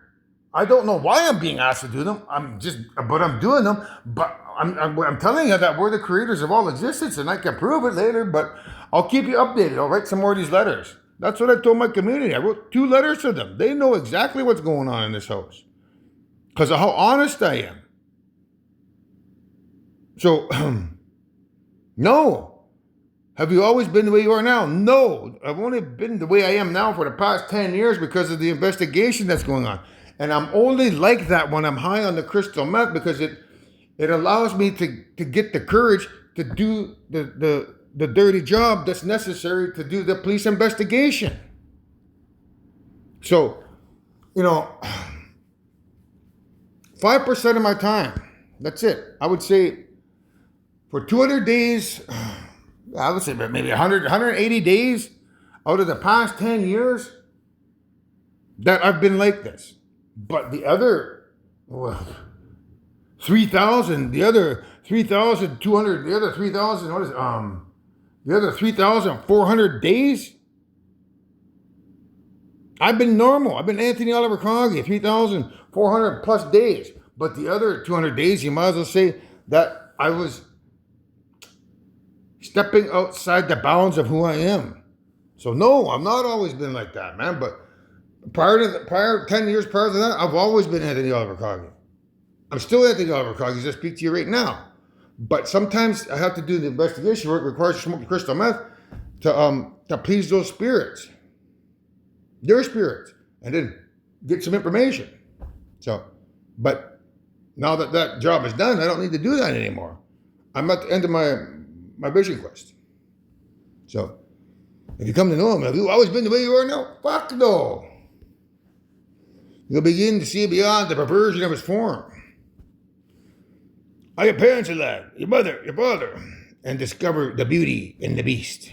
I don't know why I'm being asked to do them. I'm doing them. But I'm telling you that we're the creators of all existence, and I can prove it later. But I'll keep you updated. I'll write some more of these letters. That's what I told my community. I wrote 2 letters to them. They know exactly what's going on in this house because of how honest I am. So, no. Have you always been the way you are now? No. I've only been the way I am now for the past 10 years because of the investigation that's going on. And I'm only like that when I'm high on the crystal meth because it allows me to get the courage to do the dirty job that's necessary to do the police investigation. So, 5% of my time, that's it. I would say for 200 days, I would say maybe 180 days out of the past 10 years that I've been like this. But the other 3,000, the other 3,200, the other 3,000, the other 3,400 days, I've been normal. I've been Anthony Oliver Coggy, 3,400 plus days. But the other 200 days, you might as well say that I was stepping outside the bounds of who I am. So no, I've not always been like that, man. But prior 10 years prior to that, I've always been Anthony Oliver Coggy. I'm still Anthony Oliver Coggy as I speak to you right now. But sometimes I have to do the investigation work. It requires smoking crystal meth to please those spirits, their spirits, and then get some information. So, but now that job is done, I don't need to do that anymore. I'm at the end of my vision quest. So, if you come to know him, have you always been the way you are now? Fuck no. You'll begin to see beyond the perversion of his form. Are your parents alive? Your mother, your father, and discover the beauty in the beast.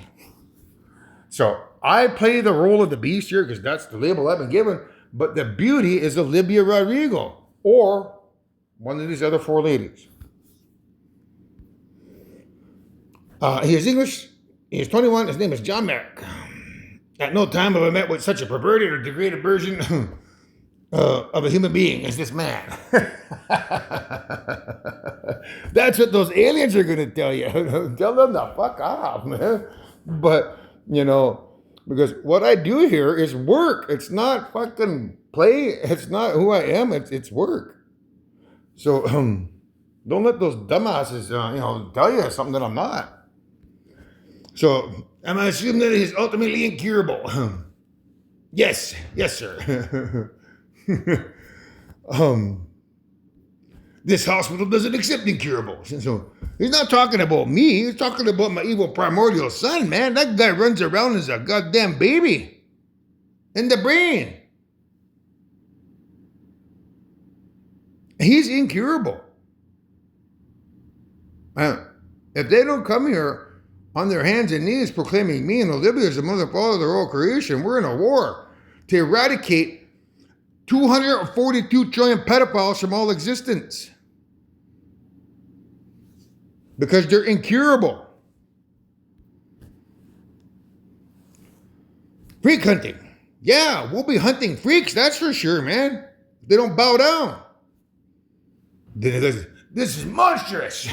So, I play the role of the beast here because that's the label I've been given, but the beauty is Olivia Rodrigo or one of these other 4 ladies. He is English. He is 21. His name is John Merrick. At no time have I met with such a perverted or degraded version of a human being as this man. That's what those aliens are going to tell you. Tell them to fuck off, man. But, because what I do here is work. It's not fucking play. It's not who I am. It's work. So, don't let those dumbasses, tell you something that I'm not. So, am I assuming that he's ultimately incurable? Yes, yes, sir. um, this hospital doesn't accept incurables. So he's not talking about me. He's talking about my evil primordial son, man. That guy runs around as a goddamn baby in the brain. He's incurable. If they don't come here on their hands and knees proclaiming me and Olivia as the mother and father of their all creation, we're in a war to eradicate 242 trillion pedophiles from all existence. Because they're incurable. Freak hunting. Yeah, we'll be hunting freaks, that's for sure, man. They don't bow down. This is monstrous.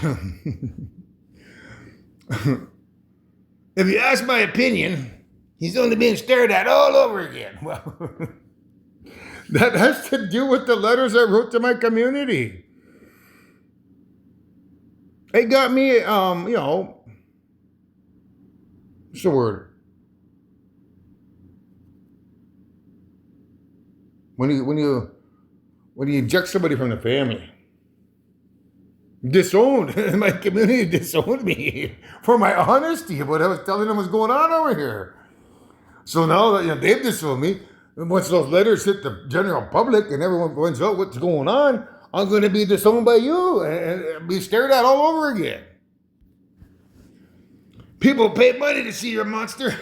If you ask my opinion, he's only being stared at all over again. Well, that has to do with the letters I wrote to my community. It got me, what's the word? When you eject somebody from the family. Disowned. My community disowned me for my honesty of what I was telling them was going on over here. So now that they've disowned me, and once those letters hit the general public and everyone finds out what's going on, I'm going to be disowned by you and be stared at all over again. People pay money to see your monster.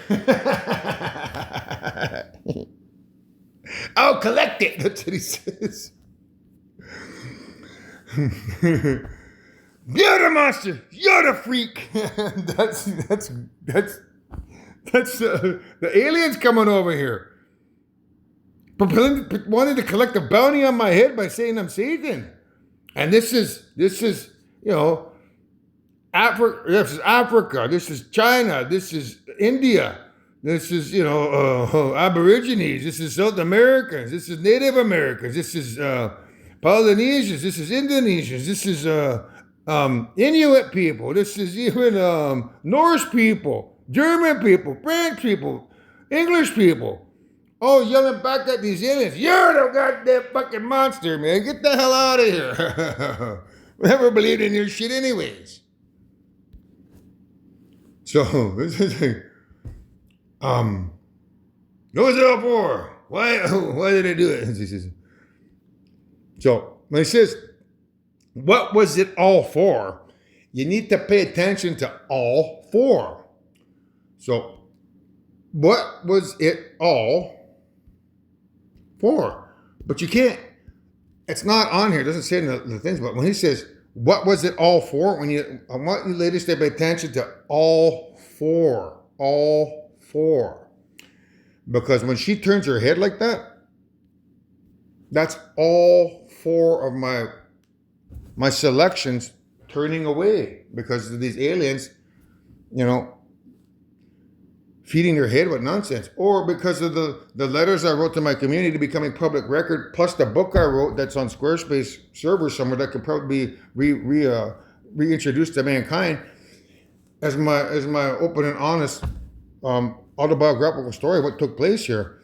I'll collect it. That's what he says. You're the monster. You're the freak. that's the aliens coming over here. Wanting to collect a bounty on my head by saying I'm Satan. And this is Africa. This is Africa. This is China. This is India. This is Aborigines. This is South Americans. This is Native Americans. This is Polynesians. This is Indonesians. This is Inuit people. This is even Norse people, German people, French people, English people. Oh, yelling back at these aliens. You're the goddamn fucking monster, man. Get the hell out of here. Never believed in your shit anyways. So, this is what was it all for? Why did I do it? So, when he says, what was it all for? You need to pay attention to all four. So, what was it all for? But you can't, it's not on here, it doesn't say in the things, but when he says, what was it all for? I want you ladies to pay attention to all four. Because when she turns her head like that, that's all four of my selections turning away because of these aliens, feeding their head with nonsense, or because of the letters I wrote to my community becoming public record, plus the book I wrote that's on Squarespace server somewhere that could probably be reintroduced to mankind as my open and honest autobiographical story of what took place here.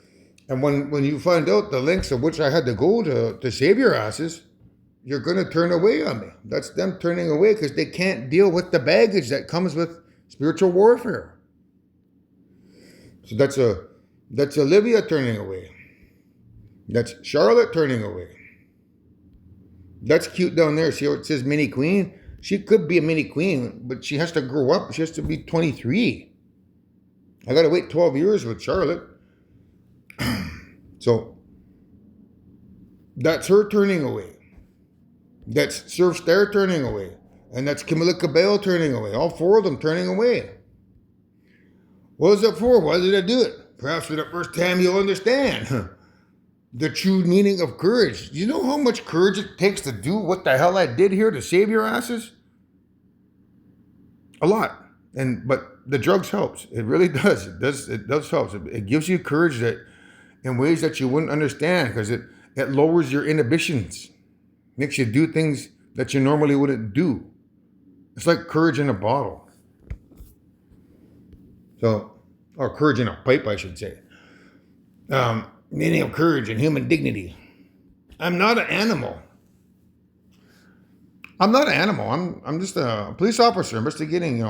And when you find out the lengths of which I had to go to save your asses, you're going to turn away on me. That's them turning away because they can't deal with the baggage that comes with spiritual warfare. So that's Olivia turning away. That's Charlotte turning away. That's cute down there. See how it says mini queen? She could be a mini queen, but she has to grow up. She has to be 23. I got to wait 12 years with Charlotte. So that's her turning away. That's Surf Star turning away. And that's Camilla Cabello turning away. All four of them turning away. What was it for? Why did I do it? Perhaps for the first time you'll understand the true meaning of courage. Do you know how much courage it takes to do what the hell I did here to save your asses? A lot. But the drugs helps. It really does. It does help. It gives you courage that in ways that you wouldn't understand because it lowers your inhibitions. Makes you do things that you normally wouldn't do. It's like courage in a bottle. So, or courage in a pipe, I should say. Meaning of courage and human dignity. I'm not an animal. I'm not an animal. I'm just a police officer investigating,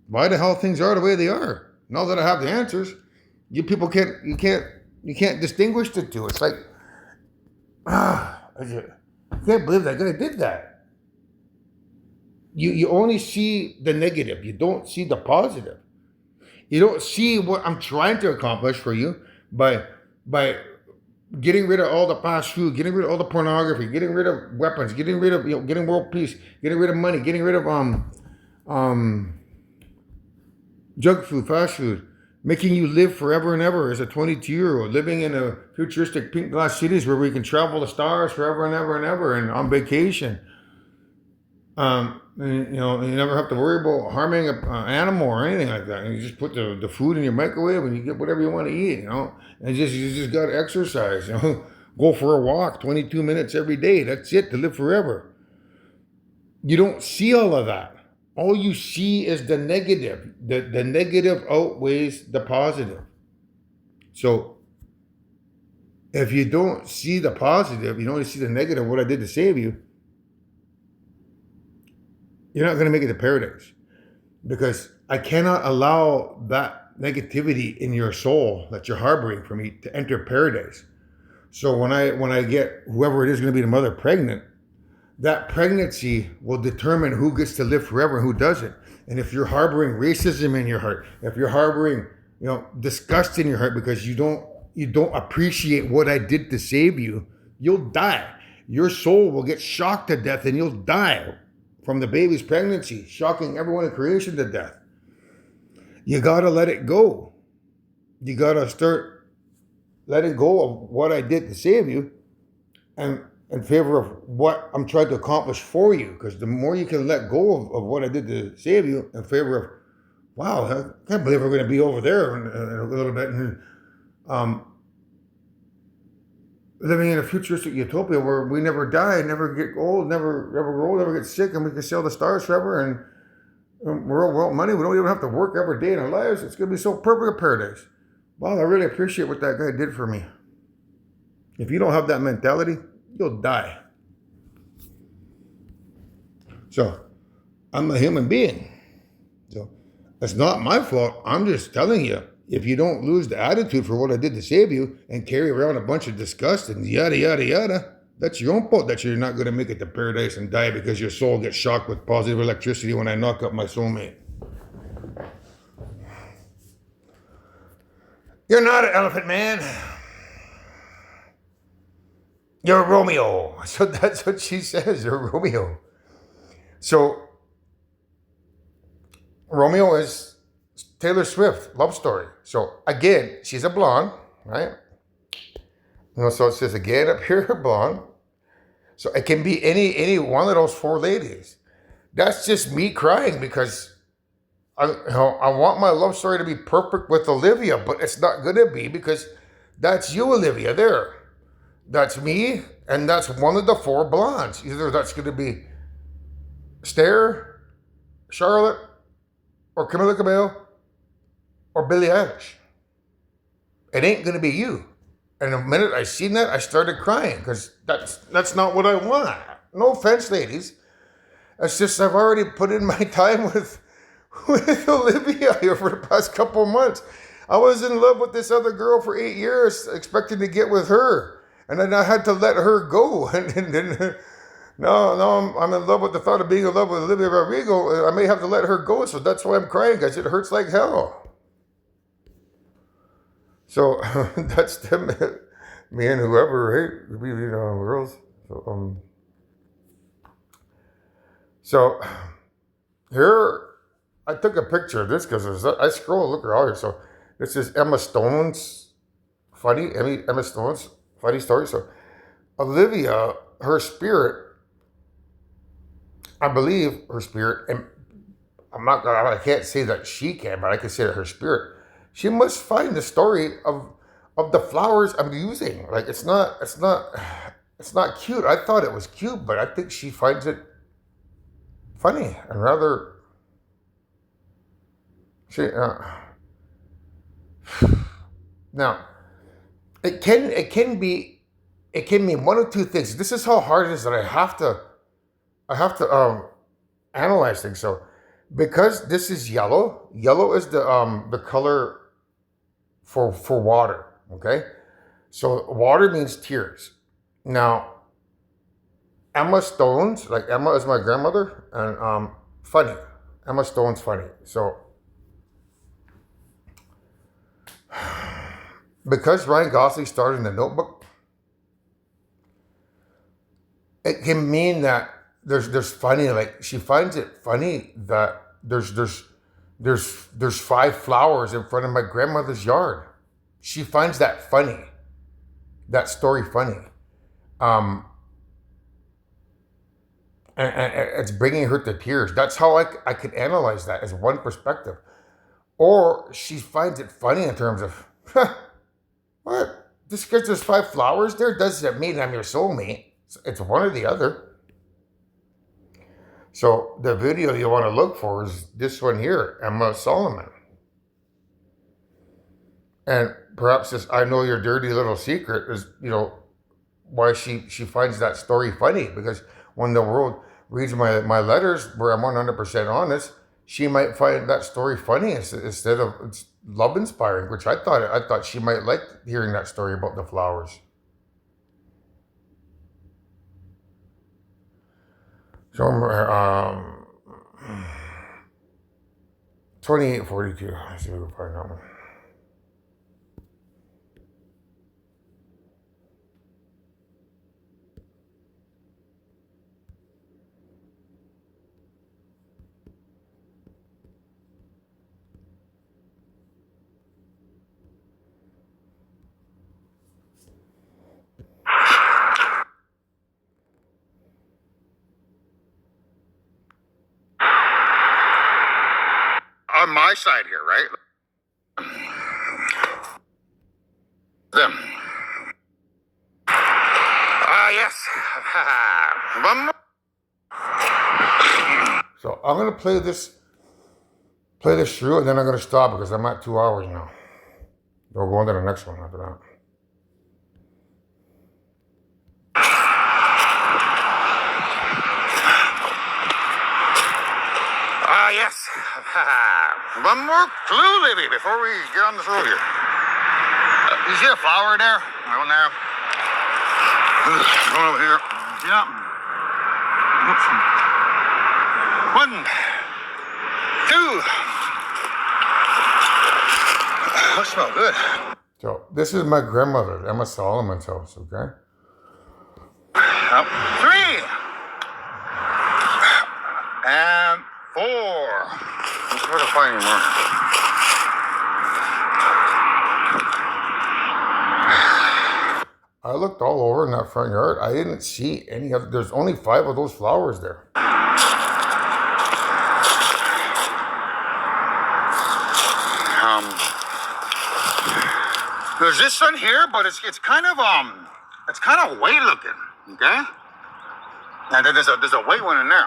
why the hell things are the way they are. Now that I have the answers, you people can't distinguish the two. It's like, I can't believe that guy did that. You only see the negative. You don't see the positive. You don't see what I'm trying to accomplish for you by getting rid of all the fast food, getting rid of all the pornography, getting rid of weapons, getting rid of getting world peace, getting rid of money, getting rid of um junk food, fast food, making you live forever and ever as a 22-year-old, living in a futuristic pink glass cities where we can travel the stars forever and ever and ever and on vacation. And, you never have to worry about harming an animal or anything like that. And you just put the food in your microwave and you get whatever you want to eat, And you just got to exercise, Go for a walk 22 minutes every day. That's it to live forever. You don't see all of that. All you see is the negative. The negative outweighs the positive. So if you don't see the positive, you only see the negative, what I did to save you, you're not going to make it to paradise. Because I cannot allow that negativity in your soul that you're harboring for me to enter paradise. So when I get whoever it is going to be the mother pregnant, that pregnancy will determine who gets to live forever and who doesn't. And if you're harboring racism in your heart, if you're harboring, disgust in your heart because you don't appreciate what I did to save you, you'll die. Your soul will get shocked to death and you'll die from the baby's pregnancy, shocking everyone in creation to death. You gotta let it go. You gotta start letting go of what I did to save you and in favor of what I'm trying to accomplish for you. Because the more you can let go of what I did to save you in favor of, wow, I can't believe we're going to be over there in a little bit. And living in a futuristic utopia where we never die, never get old, never grow, never get sick, and we can sail the stars forever, and we're all money. We don't even have to work every day in our lives. It's going to be so perfect a paradise. Wow, I really appreciate what that guy did for me. If you don't have that mentality, you'll die. So, I'm a human being. So, it's not my fault. I'm just telling you, if you don't lose the attitude for what I did to save you and carry around a bunch of disgust and yada, yada, yada, that's your own fault that you're not going to make it to paradise and die because your soul gets shocked with positive electricity when I knock up my soulmate. You're not an elephant man. You're Romeo. So that's what she says. You're Romeo. So Romeo is Taylor Swift love story. So again, she's a blonde, right? So it says again up here, blonde. So it can be any one of those four ladies. That's just me crying because I want my love story to be perfect with Olivia, but it's not gonna be because that's you, Olivia. There. That's me, and that's one of the four blondes. Either that's going to be Stair, Charlotte, or Camila Cabello, or Billie Eilish. It ain't going to be you. And the minute I seen that, I started crying because that's not what I want. No offense, ladies. It's just I've already put in my time with Olivia here for the past couple months. I was in love with this other girl for 8 years, expecting to get with her. And then I had to let her go. And then now I'm in love with the thought of being in love with Olivia Rodrigo. I may have to let her go. So that's why I'm crying, guys. It hurts like hell. So that's them, me and whoever, hey, girls. So here, I took a picture of this because I scroll, look around here. So this is Emma Stone's Emma Stone's funny story. So Olivia, her spirit, I believe her spirit, and I can't say that she can, but I can say that her spirit, she must find the story of the flowers I'm using. Like it's not cute. I thought it was cute, but I think she finds it funny and rather now it can mean one of two things. This is how hard it is that I have to analyze things. So because this is yellow, yellow is the color for water. Okay, so water means tears. Now Emma Stone's, like Emma is my grandmother, and funny. Emma Stone's funny. So because Ryan Gosling starred in The Notebook, it can mean that there's funny. Like she finds it funny that there's five flowers in front of my grandmother's yard. She finds that funny, that story funny, um, and it's bringing her to tears. That's how I could analyze that as one perspective. Or she finds it funny in terms of, huh, what? Just because there's five flowers there doesn't mean I'm your soulmate. It's one or the other. So the video you want to look for is this one here, Emma Solomon. And perhaps this I know your dirty little secret is, why she finds that story funny. Because when the world reads my letters where I'm 100% honest, she might find that story funny instead of it's love inspiring, which I thought she might like hearing that story about the flowers. So 2842. Let's see if we can find that one. On my side here, right? Them. Yes. One more. So I'm gonna play this through, and then I'm gonna stop because I'm at 2 hours now. We'll go on to the next one after that. Yes. One more clue, Libby, before we get on this road here. You see a flower there? Right there. Going over here. Yeah. Oops. 1, 2. That smells good. So this is my grandmother, Emma Solomon's house. Okay. 3. And 4. Let's try to find more. I looked all over in that front yard. I didn't see any other. There's only 5 of those flowers there. There's this one here, but it's kind of white looking. Okay. And then there's a white one in there.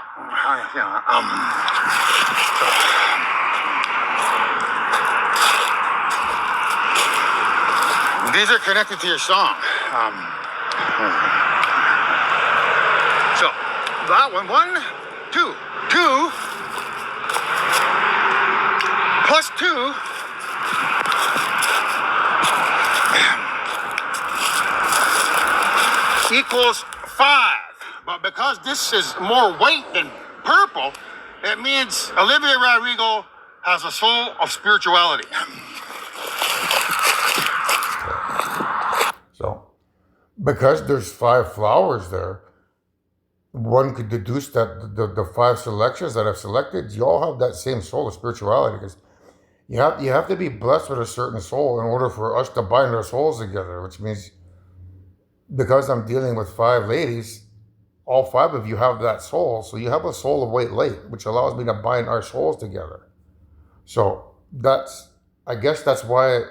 These are connected to your song. So that one, 1, 2, 2 plus 2 equals 5. But because this is more white than purple, it means Olivia Rodrigo has a soul of spirituality. So, because there's 5 flowers there, one could deduce that the 5 selections that I've selected, you all have that same soul of spirituality. Because you have to be blessed with a certain soul in order for us to bind our souls together, which means because I'm dealing with 5 ladies, all 5 of you have that soul. So you have a soul of white light, which allows me to bind our souls together. So I guess that's why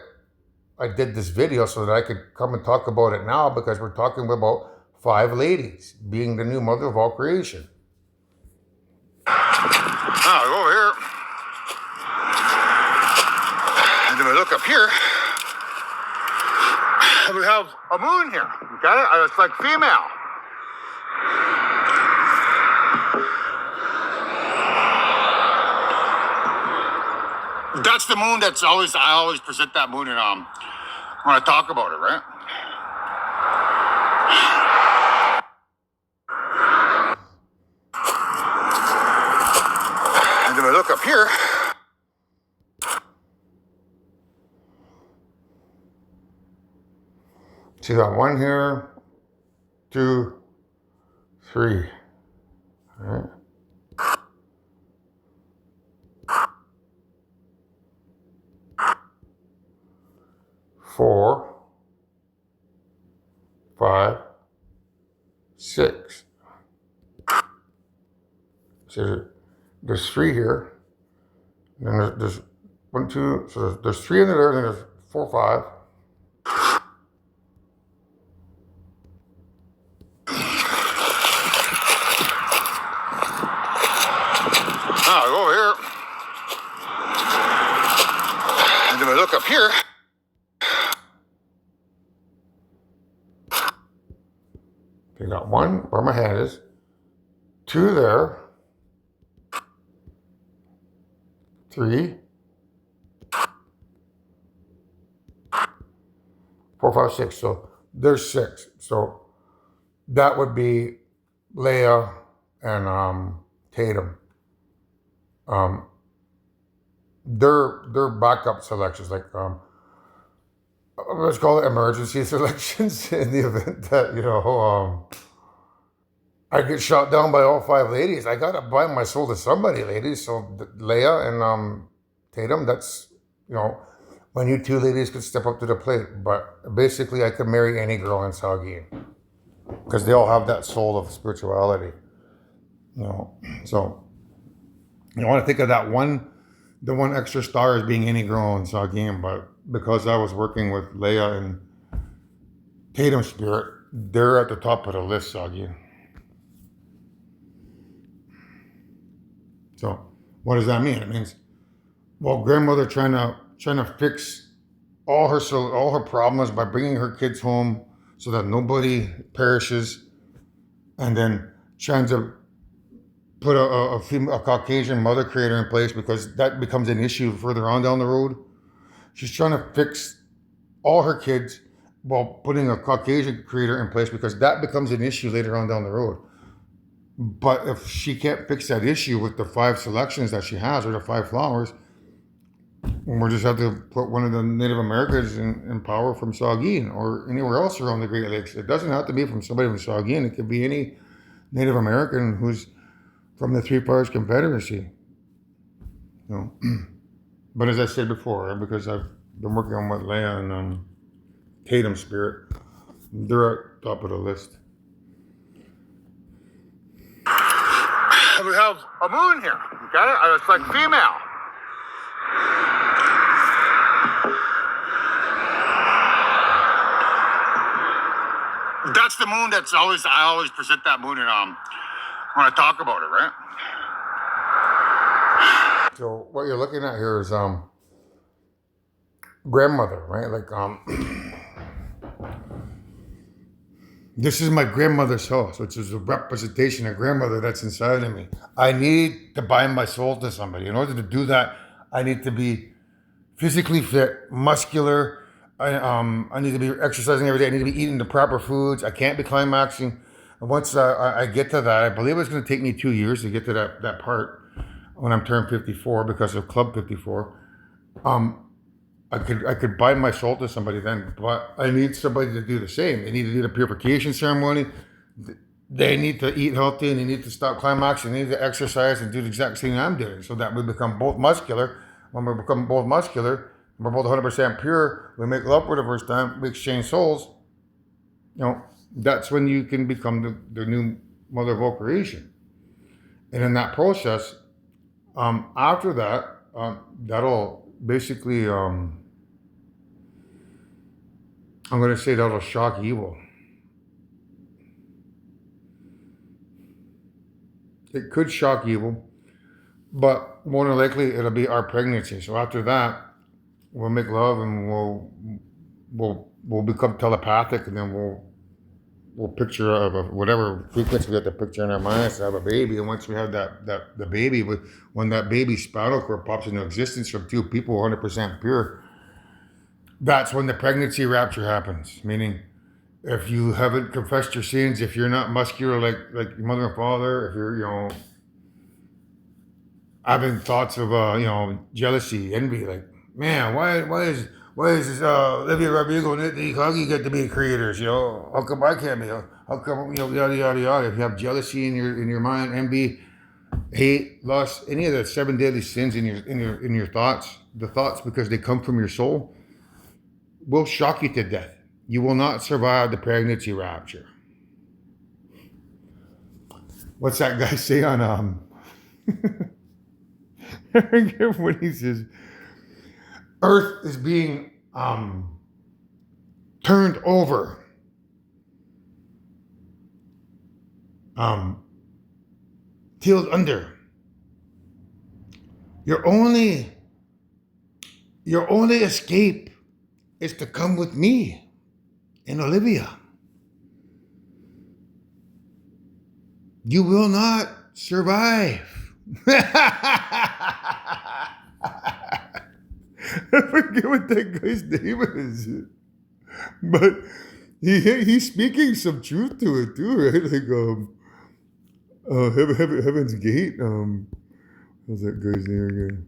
I did this video, so that I could come and talk about it now, because we're talking about 5 ladies being the new mother of all creation. Now, go over here. And then we look up here. We have a moon here, okay? It's like female. That's the moon I always present that moon when I talk about it, right? And then I look up here. See that one here, 2, 3. All right. 4, 5, 6. So there's 3 here. And then there's 1, 2. So there's 3 in there. And then there's 4, 5. Now I go over here. And then I look up here. You got 1 where my hand is, 2 there, 3, 4, 5, 6. So there's 6. So that would be Leia and Tatum. They're backup selections, like let's call it emergency selections in the event that I get shot down by all 5 ladies. I gotta buy my soul to somebody, ladies. So Leia and Tatum, that's when you 2 ladies could step up to the plate. But basically, I could marry any girl in Saugeen because they all have that soul of spirituality. So you want to think of that the one extra star as being any girl in Saugeen, but because I was working with Leia and Tatum Spirit, they're at the top of the list, Saugeen. So what does that mean? It means, well, grandmother trying to fix all her problems by bringing her kids home so that nobody perishes, and then trying to put a Caucasian mother creator in place because that becomes an issue further on down the road. She's trying to fix all her kids while putting a Caucasian creator in place because that becomes an issue later on down the road. But if she can't fix that issue with the 5 selections that she has, or the 5 flowers, we'll just have to put one of the Native Americans in power from Saugeen or anywhere else around the Great Lakes. It doesn't have to be from somebody from Saugeen. It could be any Native American who's from the Three Fires Confederacy. But as I said before, because I've been working on with Leia and Tatum Spirit, they're at top of the list. We have a moon here, okay? It's like female. That's the moon I always present that moon when I talk about it, right? So what you're looking at here is grandmother, right? Like this is my grandmother's house, which is a representation of grandmother that's inside of me. I need to bind my soul to somebody. In order to do that, I need to be physically fit, muscular. I need to be exercising every day. I need to be eating the proper foods. I can't be climaxing. And once I get to that, I believe it's going to take me 2 years to get to that part when I'm turned 54 because of Club 54. I could bind my soul to somebody then, but I need somebody to do the same. They need to do the purification ceremony. They need to eat healthy and they need to stop climaxing. They need to exercise and do the exact same I'm doing so that we become both muscular. When we become both muscular, we're both 100% pure. We make love for the first time. We exchange souls. That's when you can become the new mother of all creation. And in that process, after that, that'll basically, I'm going to say that'll shock evil. It could shock evil, but more than likely it'll be our pregnancy. So after that, we'll make love and we'll we'll become telepathic, and then we'll picture of whatever frequency we have to picture in our minds to have a baby. And once we have the baby, when that baby's spinal cord pops into existence from two people 100% pure, that's when the pregnancy rapture happens. Meaning, if you haven't confessed your sins, if you're not muscular like your mother and father, if you're having thoughts of jealousy, envy, like, man, why is this Olivia Rodrigo and Nick Huggy get to be creators? How come I can't be? How come yada yada yada? If you have jealousy in your mind, envy, hate, lust, any of the seven deadly sins in your thoughts, the thoughts, because they come from your soul, will shock you to death. You will not survive the pregnancy rapture. What's that guy say on I forget what he says. Earth is being turned over. Tilled under. Your only escape is to come with me and Olivia. You will not survive. I forget what that guy's name is, but he's speaking some truth to it too, right? Like Heaven's Gate. What's that guy's name again?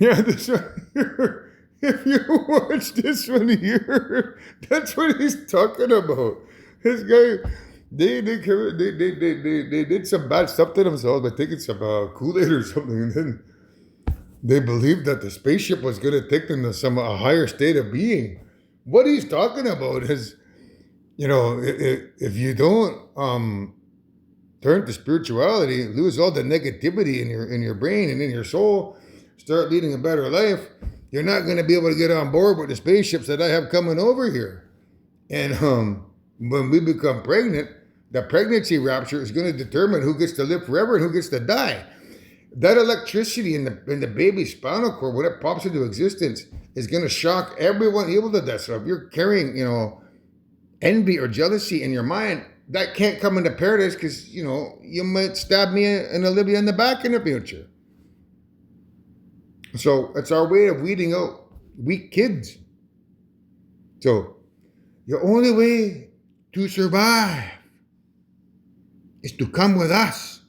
Yeah, this one here. If you watch this one here, that's what he's talking about. This guy, they did some bad stuff to themselves by taking some Kool-Aid or something, and then they believed that the spaceship was going to take them to a higher state of being. What he's talking about is, if you don't turn to spirituality, lose all the negativity in your brain and in your soul, start leading a better life, you're not going to be able to get on board with the spaceships that I have coming over here. And when we become pregnant, the pregnancy rapture is going to determine who gets to live forever and who gets to die. That electricity in the baby's spinal cord, when it pops into existence, is going to shock everyone able to death. So if you're carrying, envy or jealousy in your mind, that can't come into paradise, because, you might stab me and Olivia in the back in the future. So it's our way of weeding out weak kids. So your only way to survive is to come with us.